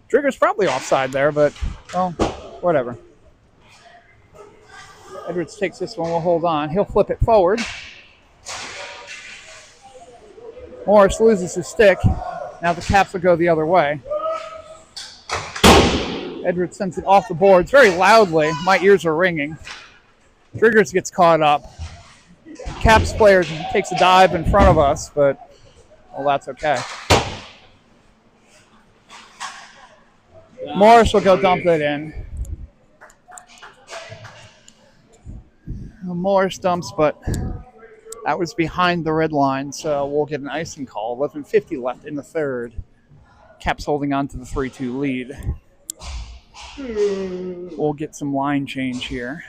Driggers probably offside there, but, well, whatever. Edwards takes this one, will hold on. He'll flip it forward. Morris loses his stick. Now the Caps will go the other way. Edwards sends it off the boards very loudly. My ears are ringing. Driggers gets caught up. Caps player takes a dive in front of us, but well, that's okay. Morris will go dump it in. Morris dumps, but that was behind the red line, so we'll get an icing call. 11:50 left in the third. Caps holding on to the 3-2 lead. We'll get some line change here.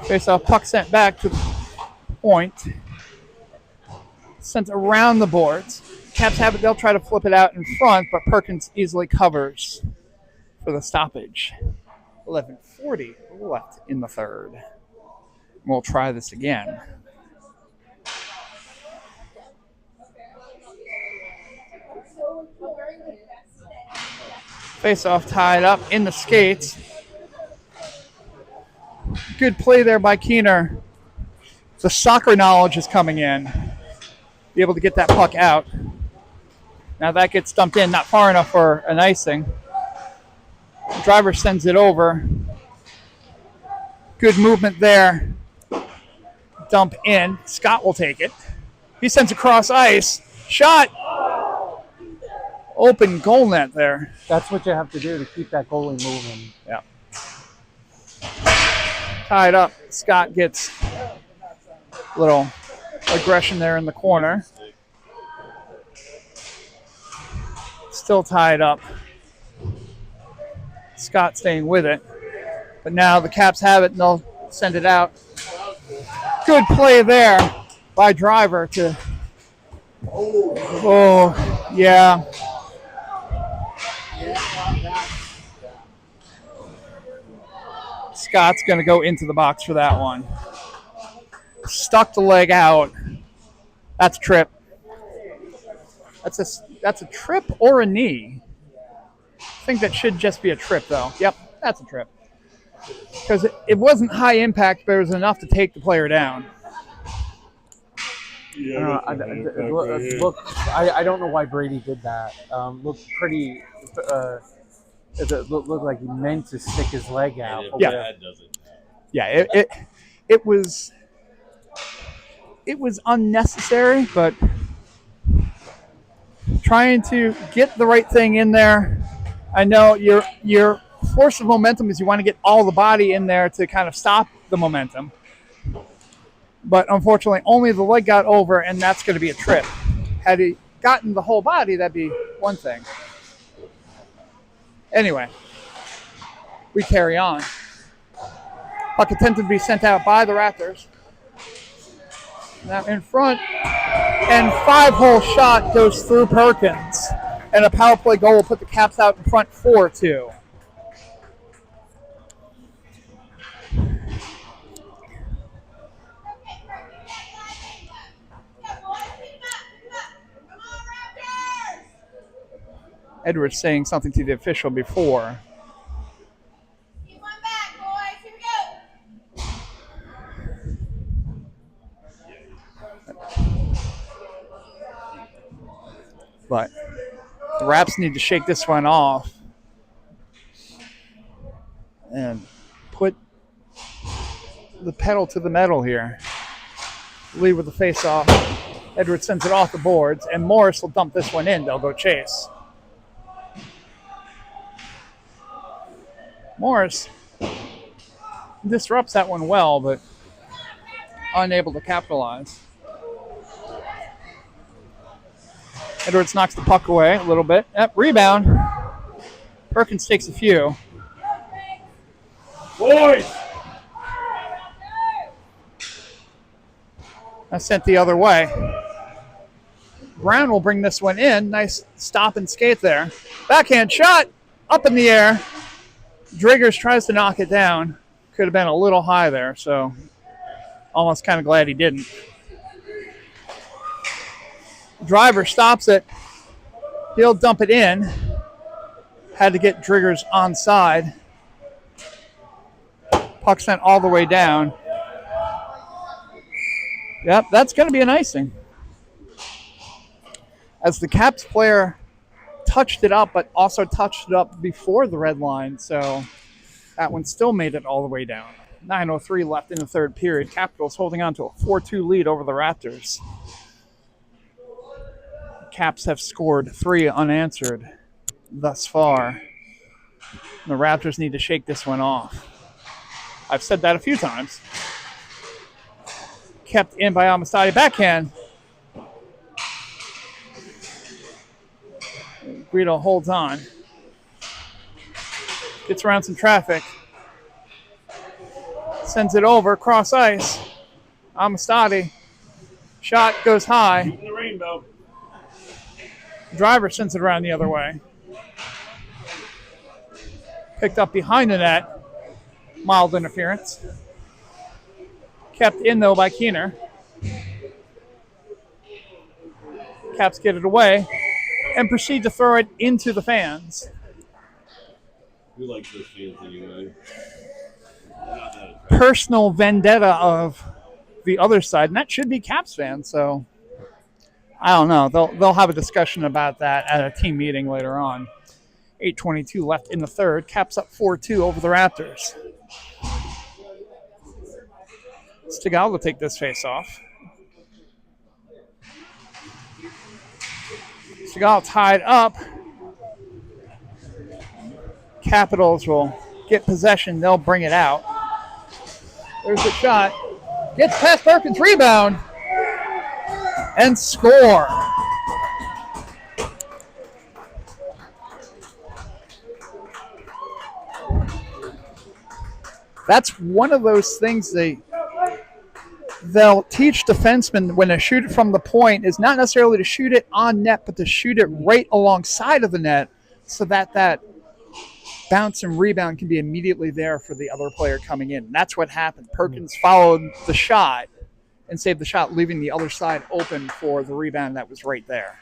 Face-off puck sent back to the point. Sent around the boards. Caps have it. They'll try to flip it out in front, but Perkins easily covers for the stoppage. 11:40 left in the third. We'll try this again. Face-off tied up in the skates. Good play there by Keener. The soccer knowledge is coming in. Be able to get that puck out. Now that gets dumped in, not far enough for an icing. The driver sends it over. Good movement there. Dump in. Scott will take it. He sends across ice. Shot. Open goal net there. That's what you have to do to keep that goalie moving. Yeah. Tied up. Scott gets a little aggression there in the corner. Still tied up. Scott staying with it. But now the Caps have it and they'll send it out. Good play there by Driver to... Oh, yeah. Scott's going to go into the box for that one. Stuck the leg out. That's a trip. That's a trip or a knee. I think that should just be a trip, though. Yep, that's a trip. Because it wasn't high impact, but it was enough to take the player down. Yeah, I don't know why Brady did that. Looked pretty. It looked like he meant to stick his leg out. Yeah. Yeah, it was unnecessary, but trying to get the right thing in there. I know your force of momentum is you want to get all the body in there to kind of stop the momentum. But unfortunately, only the leg got over, and that's going to be a trip. Had he gotten the whole body, that'd be one thing. Anyway, we carry on. Puck attempted to be sent out by the Raptors. Now in front, and 5-hole shot goes through Perkins. And a power play goal will put the Caps out in front 4-2. Edwards saying something to the official before. Keep one back, boys. Here we go. But the Raps need to shake this one off and put the pedal to the metal here. Lead with the face-off. Edwards sends it off the boards, and Morris will dump this one in. They'll go chase. Morris disrupts that one well, but unable to capitalize. Edwards knocks the puck away a little bit. Yep, rebound. Perkins takes a few. Boys! That's sent the other way. Brown will bring this one in. Nice stop and skate there. Backhand shot. Up in the air. Driggers tries to knock it down. Could have been a little high there, so almost kind of glad he didn't. Driver stops it. He'll dump it in. Had to get Driggers onside. Puck sent all the way down. Yep, that's going to be an icing. As the Caps player touched it up, but also touched it up before the red line, so that one still made it all the way down. 9:03 left in the third period. Capitals holding on to a 4-2 lead over the Raptors. Caps have scored 3 unanswered thus far. The Raptors need to shake this one off. I've said that a few times. Kept in by Amistadi. Backhand. Guido holds on. Gets around some traffic. Sends it over, cross ice. Amistadi. Shot goes high. Shooting the rainbow. Driver sends it around the other way. Picked up behind the net. Mild interference. Kept in, though, by Keener. Caps get it away and proceed to throw it into the fans. We like those fans anyway. Personal vendetta of the other side, and that should be Caps fans, so I don't know. They'll have a discussion about that at a team meeting later on. 8:22 left in the third. Caps up 4-2 over the Raptors. Stigall will take this face off. Stigall tied up. Capitals will get possession. They'll bring it out. There's the shot. Gets past Perkins. Rebound. And score. That's one of those things they'll teach defensemen when they shoot it from the point is not necessarily to shoot it on net, but to shoot it right alongside of the net so that bounce and rebound can be immediately there for the other player coming in. And that's what happened. Perkins followed the shot and saved the shot, leaving the other side open for the rebound that was right there.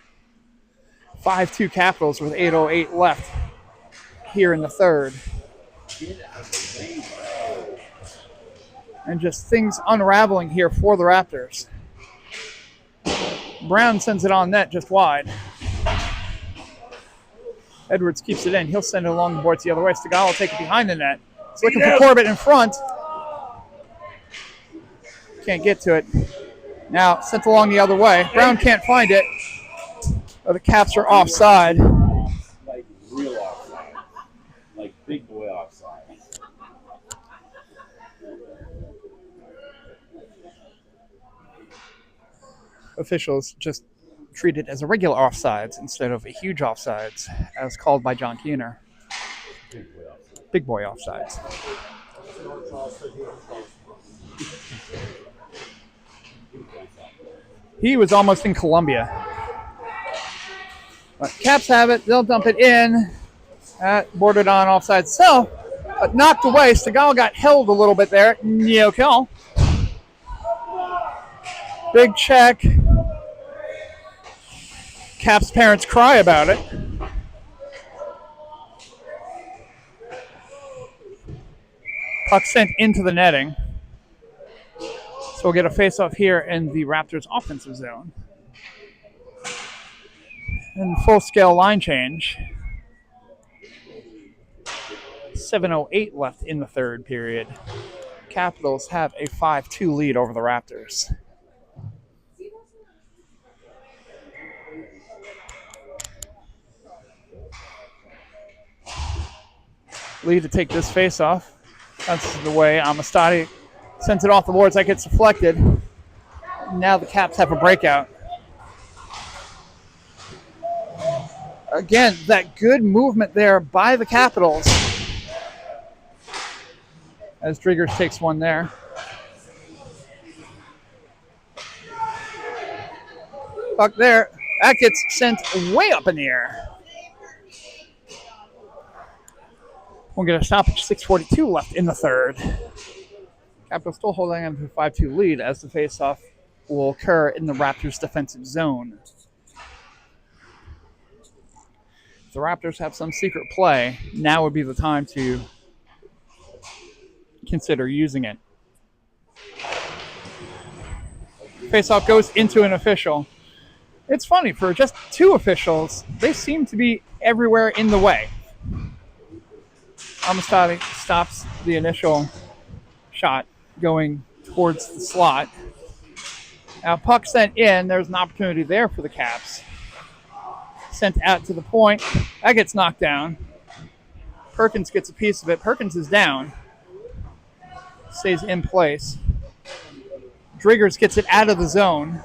5-2 Capitals with 8:08 left here in the third. And just things unraveling here for the Raptors. Brown sends it on net just wide. Edwards keeps it in. He'll send it along the boards the other way. Stigall will take it behind the net. He's looking for Corbett in front. Can't get to it. Now sent along the other way. Brown can't find it. But the Caps are offside. Like real offside. Like big boy offside. Officials just treat it as a regular offsides instead of a huge offsides, as called by John Keener. Big boy offsides. He was almost in Columbia. But Caps have it. They'll dump it in. Boarded on offside. So, but knocked away. Stigall got held a little bit there. Nyokel. Big check. Caps parents cry about it. Puck sent into the netting. So we'll get a face-off here in the Raptors offensive zone. And full-scale line change. 7:08 left in the third period. Capitals have a 5-2 lead over the Raptors. Lead to take this face off. That's the way Amistadi sends it off the boards. That gets deflected. Now the Caps have a breakout. Again, that good movement there by the Capitals. As Driggers takes one there. Puck there. That gets sent way up in the air. We'll get a stoppage. 6:42 left in the third. Capitals still holding on to a 5-2 lead as the faceoff will occur in the Raptors' defensive zone. If the Raptors have some secret play, now would be the time to consider using it. Face-off goes into an official. It's funny, for just 2 officials, they seem to be everywhere in the way. Amistadi stops the initial shot going towards the slot. Now, puck sent in. There's an opportunity there for the Caps. Sent out to the point. That gets knocked down. Perkins gets a piece of it. Perkins is down. Stays in place. Driggers gets it out of the zone.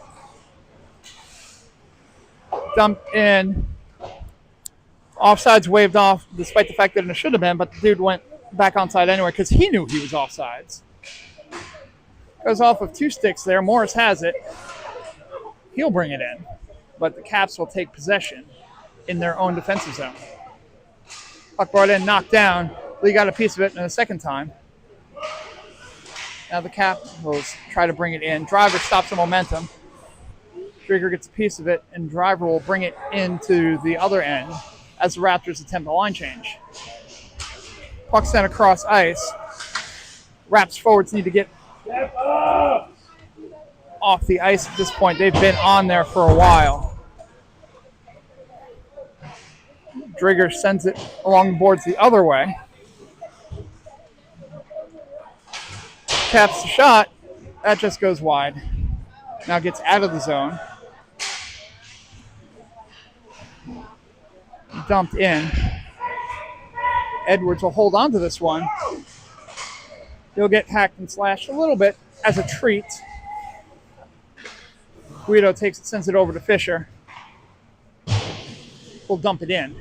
Dumped in. Offside's waved off despite the fact that it should have been, but the dude went back onside anyway because he knew he was offsides. Goes off with 2 sticks there. Morris has it. He'll bring it in, but the Caps will take possession in their own defensive zone. Puck brought in, knocked down. Lee got a piece of it in the second time. Now the Caps will try to bring it in. Driver stops the momentum. Drigger gets a piece of it, and Driver will bring it into the other end as the Raptors attempt a line change. Puck sent across ice. Raps forwards need to get off the ice at this point. They've been on there for a while. Drigger sends it along the boards the other way. Taps the shot. That just goes wide. Now gets out of the zone. Dumped in. Edwards will hold on to this one. He'll get hacked and slashed a little bit as a treat. Guido takes it, sends it over to Fisher. We'll dump it in.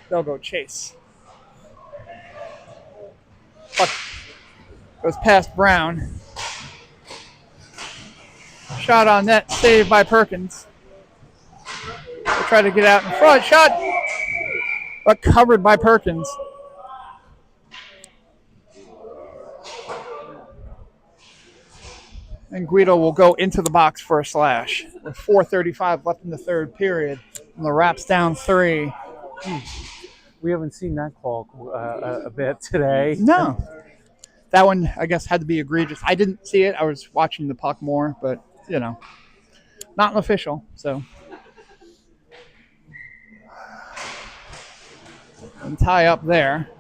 They'll go chase. Puck goes past Brown. Shot on net, saved by Perkins. They'll try to get out in front. Shot, but covered by Perkins. And Guido will go into the box for a slash. With 4:35 left in the third period. And the Raps down 3. We haven't seen that call a bit today. No. That one, I guess, had to be egregious. I didn't see it. I was watching the puck more, but, you know, not an official, so. And tie up there.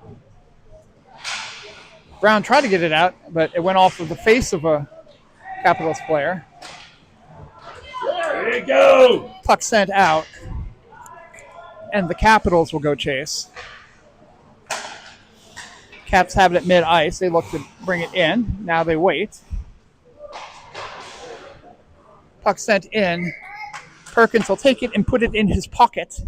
Brown tried to get it out, but it went off of the face of a Capitals player. There you go. Puck sent out. And the Capitals will go chase. Caps have it at mid-ice. They look to bring it in. Now they wait. Puck sent in. Perkins will take it and put it in his pocket.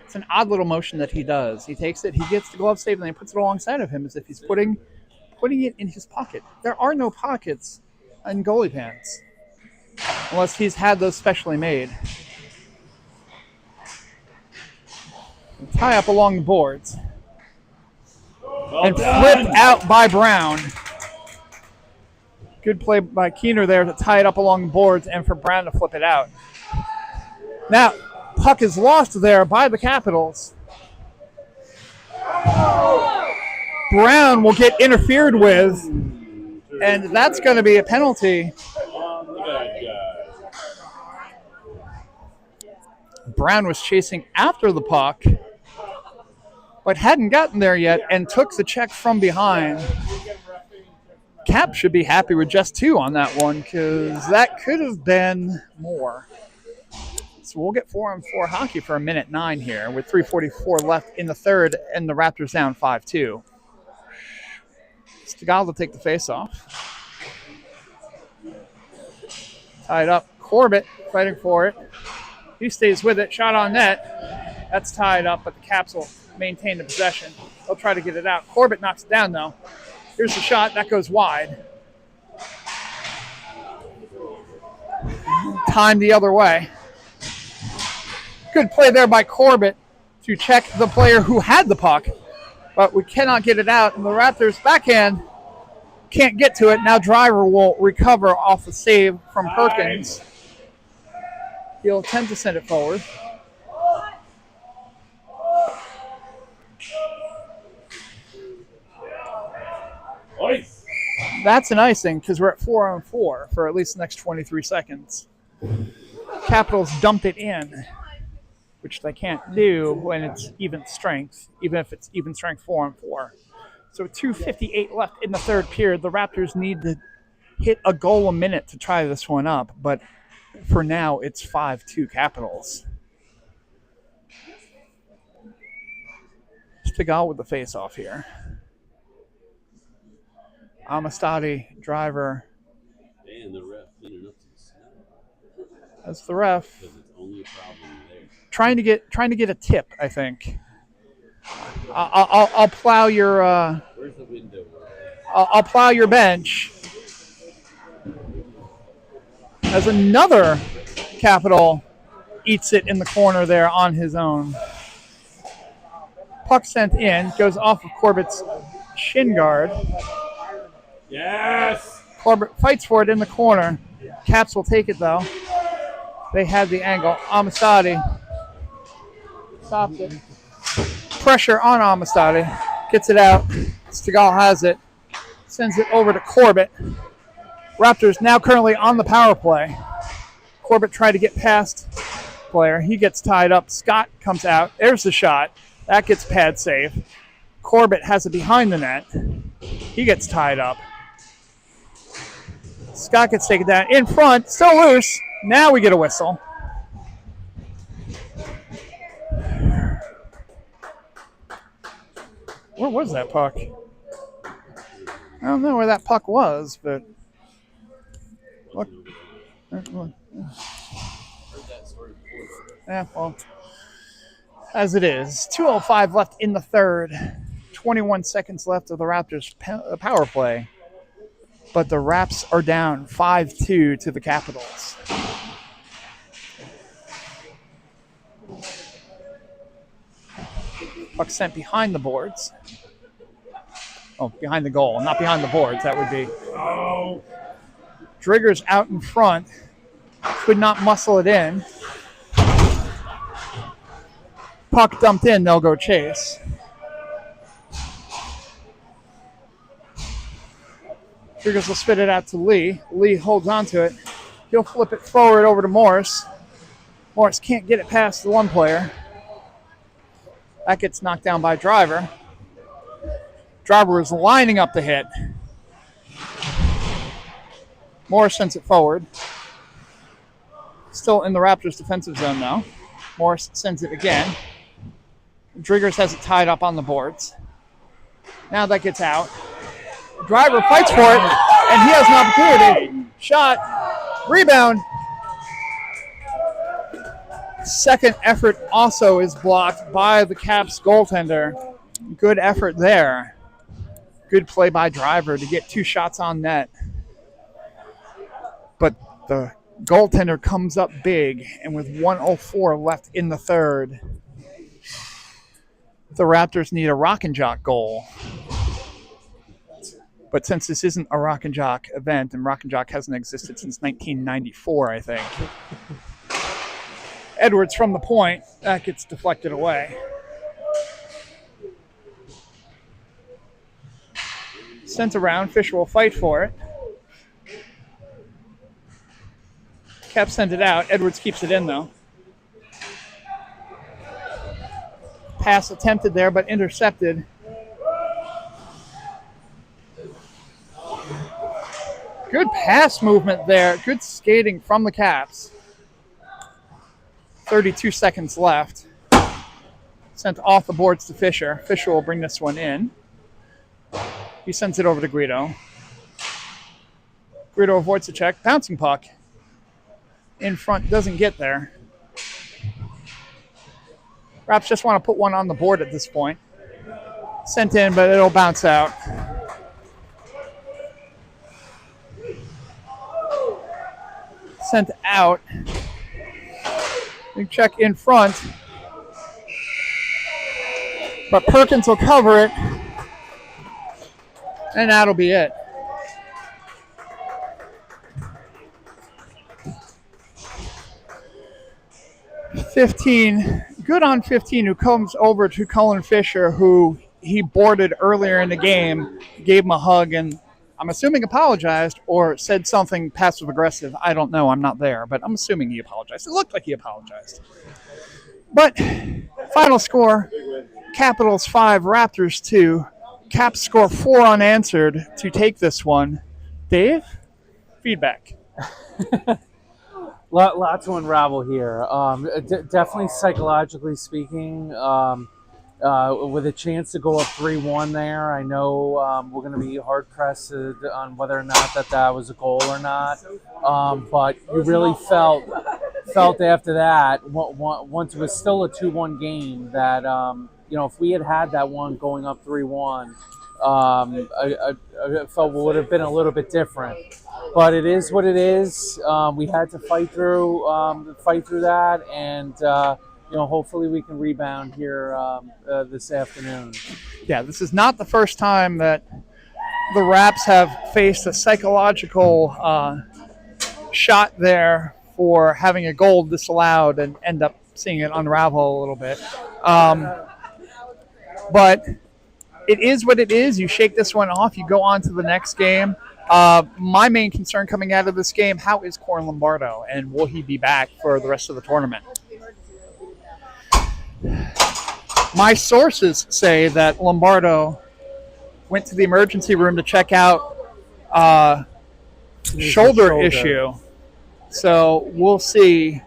It's an odd little motion that he does. He takes it, he gets the glove save, and then he puts it alongside of him as if he's putting it in his pocket. There are no pockets in goalie pants unless he's had those specially made. Tie up along the boards. Well and done. flipped out by Brown. Good play by Keener there to tie it up along the boards and for Brown to flip it out. Now, puck is lost there by the Capitals. Brown will get interfered with, and that's going to be a penalty. On the bad guy. Brown was chasing after the puck, but hadn't gotten there yet and took the check from behind. Cap should be happy with just 2 on that one because that could have been more. So we'll get 4-on-4 hockey for a minute 9 here with 3:44 left in the third and the Raptors down 5-2. Stegall will take the face-off. Tied up. Corbett fighting for it. He stays with it. Shot on net. That's tied up, but the Caps will maintain the possession. They'll try to get it out. Corbett knocks it down, though. Here's the shot. That goes wide. Timed the other way. Good play there by Corbett to check the player who had the puck, but we cannot get it out. And the Raptors backhand can't get to it. Now Driver will recover off the save from Perkins. He'll attempt to send it forward. Ice. That's an icing because we're at 4-on-4 for at least the next 23 seconds. Capitals dumped it in, which they can't do when it's even strength, even if it's even strength 4-on-4. So 2:58 left in the third period. The Raptors need to hit a goal a minute to try this one up, but for now it's 5-2 Capitals. Stigall with the face-off here. Amistadi, driver. And the ref cleaning up some snow. That's the ref. Because it's only a problem there. Trying to get a tip, I think. I'll plow your. Where's the window? I'll plow your bench. As another Capital eats it in the corner there on his own. Puck sent in, goes off of Corbett's shin guard. Yes. Corbett fights for it in the corner. Caps will take it though. They had the angle. Amistadi stops it. Pressure on Amistadi. Gets it out. Stigall has it. Sends it over to Corbett. Raptors now currently on the power play. Corbett tried to get past player. He gets tied up. Scott comes out. There's the shot. That gets pad safe. Corbett has it behind the net. He gets tied up. Scott gets taken down. In front. Still loose. Now we get a whistle. Where was that puck? I don't know where that puck was, but look. Yeah, well, as it is. 2:05 left in the third. 21 seconds left of the Raptors' power play. But the Raps are down 5-2 to the Capitals. Puck sent behind the boards. Oh, behind the goal, not behind the boards. That would be. Oh. Drigger's out in front. Could not muscle it in. Puck dumped in. They'll go chase. Driggers will spit it out to Lee. Lee holds on to it. He'll flip it forward over to Morris. Morris can't get it past the one player. That gets knocked down by Driver. Driver is lining up the hit. Morris sends it forward. Still in the Raptors' defensive zone now. Morris sends it again. Driggers has it tied up on the boards. Now that gets out. Driver fights for it, and he has an opportunity. Shot. Rebound. Second effort also is blocked by the Caps goaltender. Good effort there. Good play by Driver to get 2 shots on net. But the goaltender comes up big, and with 1:04 left in the third, the Raptors need a rock and jock goal. But since this isn't a Rock and Jock event, and Rock and Jock hasn't existed since 1994, I think, Edwards from the point, that gets deflected away. Sent around, Fisher will fight for it. Cap sent it out. Edwards keeps it in, though. Pass attempted there, but intercepted. Good pass movement there. Good skating from the Caps. 32 seconds left. Sent off the boards to Fisher. Fisher will bring this one in. He sends it over to Guido. Guido avoids the check. Bouncing puck. In front, doesn't get there. Raps just want to put one on the board at this point. Sent in, but it'll bounce out. Sent out. Big check in front. But Perkins will cover it. And that'll be it. Good on 15, who comes over to Cullen Fisher, who he boarded earlier in the game, gave him a hug, and I'm assuming apologized or said something passive aggressive. I don't know. I'm not there, but I'm assuming he apologized. It looked like he apologized. But final score, Capitals 5, Raptors 2. Caps score 4 unanswered to take this one. Dave, feedback. Lot to unravel here. Definitely psychologically speaking, with a chance to go up 3-1 there. I know we're going to be hard pressed on whether or not that was a goal or not. But you really felt after that, once it was still a 2-1 game, that if we had that one going up 3-1, I felt it would have been a little bit different. But it is what it is. We had to fight through that, and hopefully we can rebound here this afternoon. Yeah, this is not the first time that the Raps have faced a psychological shot there for having a goal disallowed and end up seeing it unravel a little bit. But it is what it is. You shake this one off. You go on to the next game. My main concern coming out of this game, how is Corn Lombardo, and will he be back for the rest of the tournament? My sources say that Lombardo went to the emergency room to check out shoulder issue. So we'll see.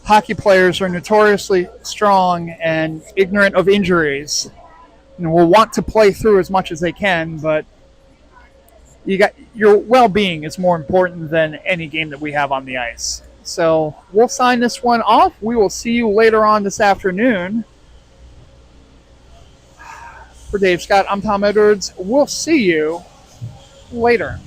Hockey players are notoriously strong and ignorant of injuries, and will want to play through as much as they can, but your well-being is more important than any game that we have on the ice. So we'll sign this one off. We will see you later on this afternoon. For Dave Scott, I'm Tom Edwards. We'll see you later.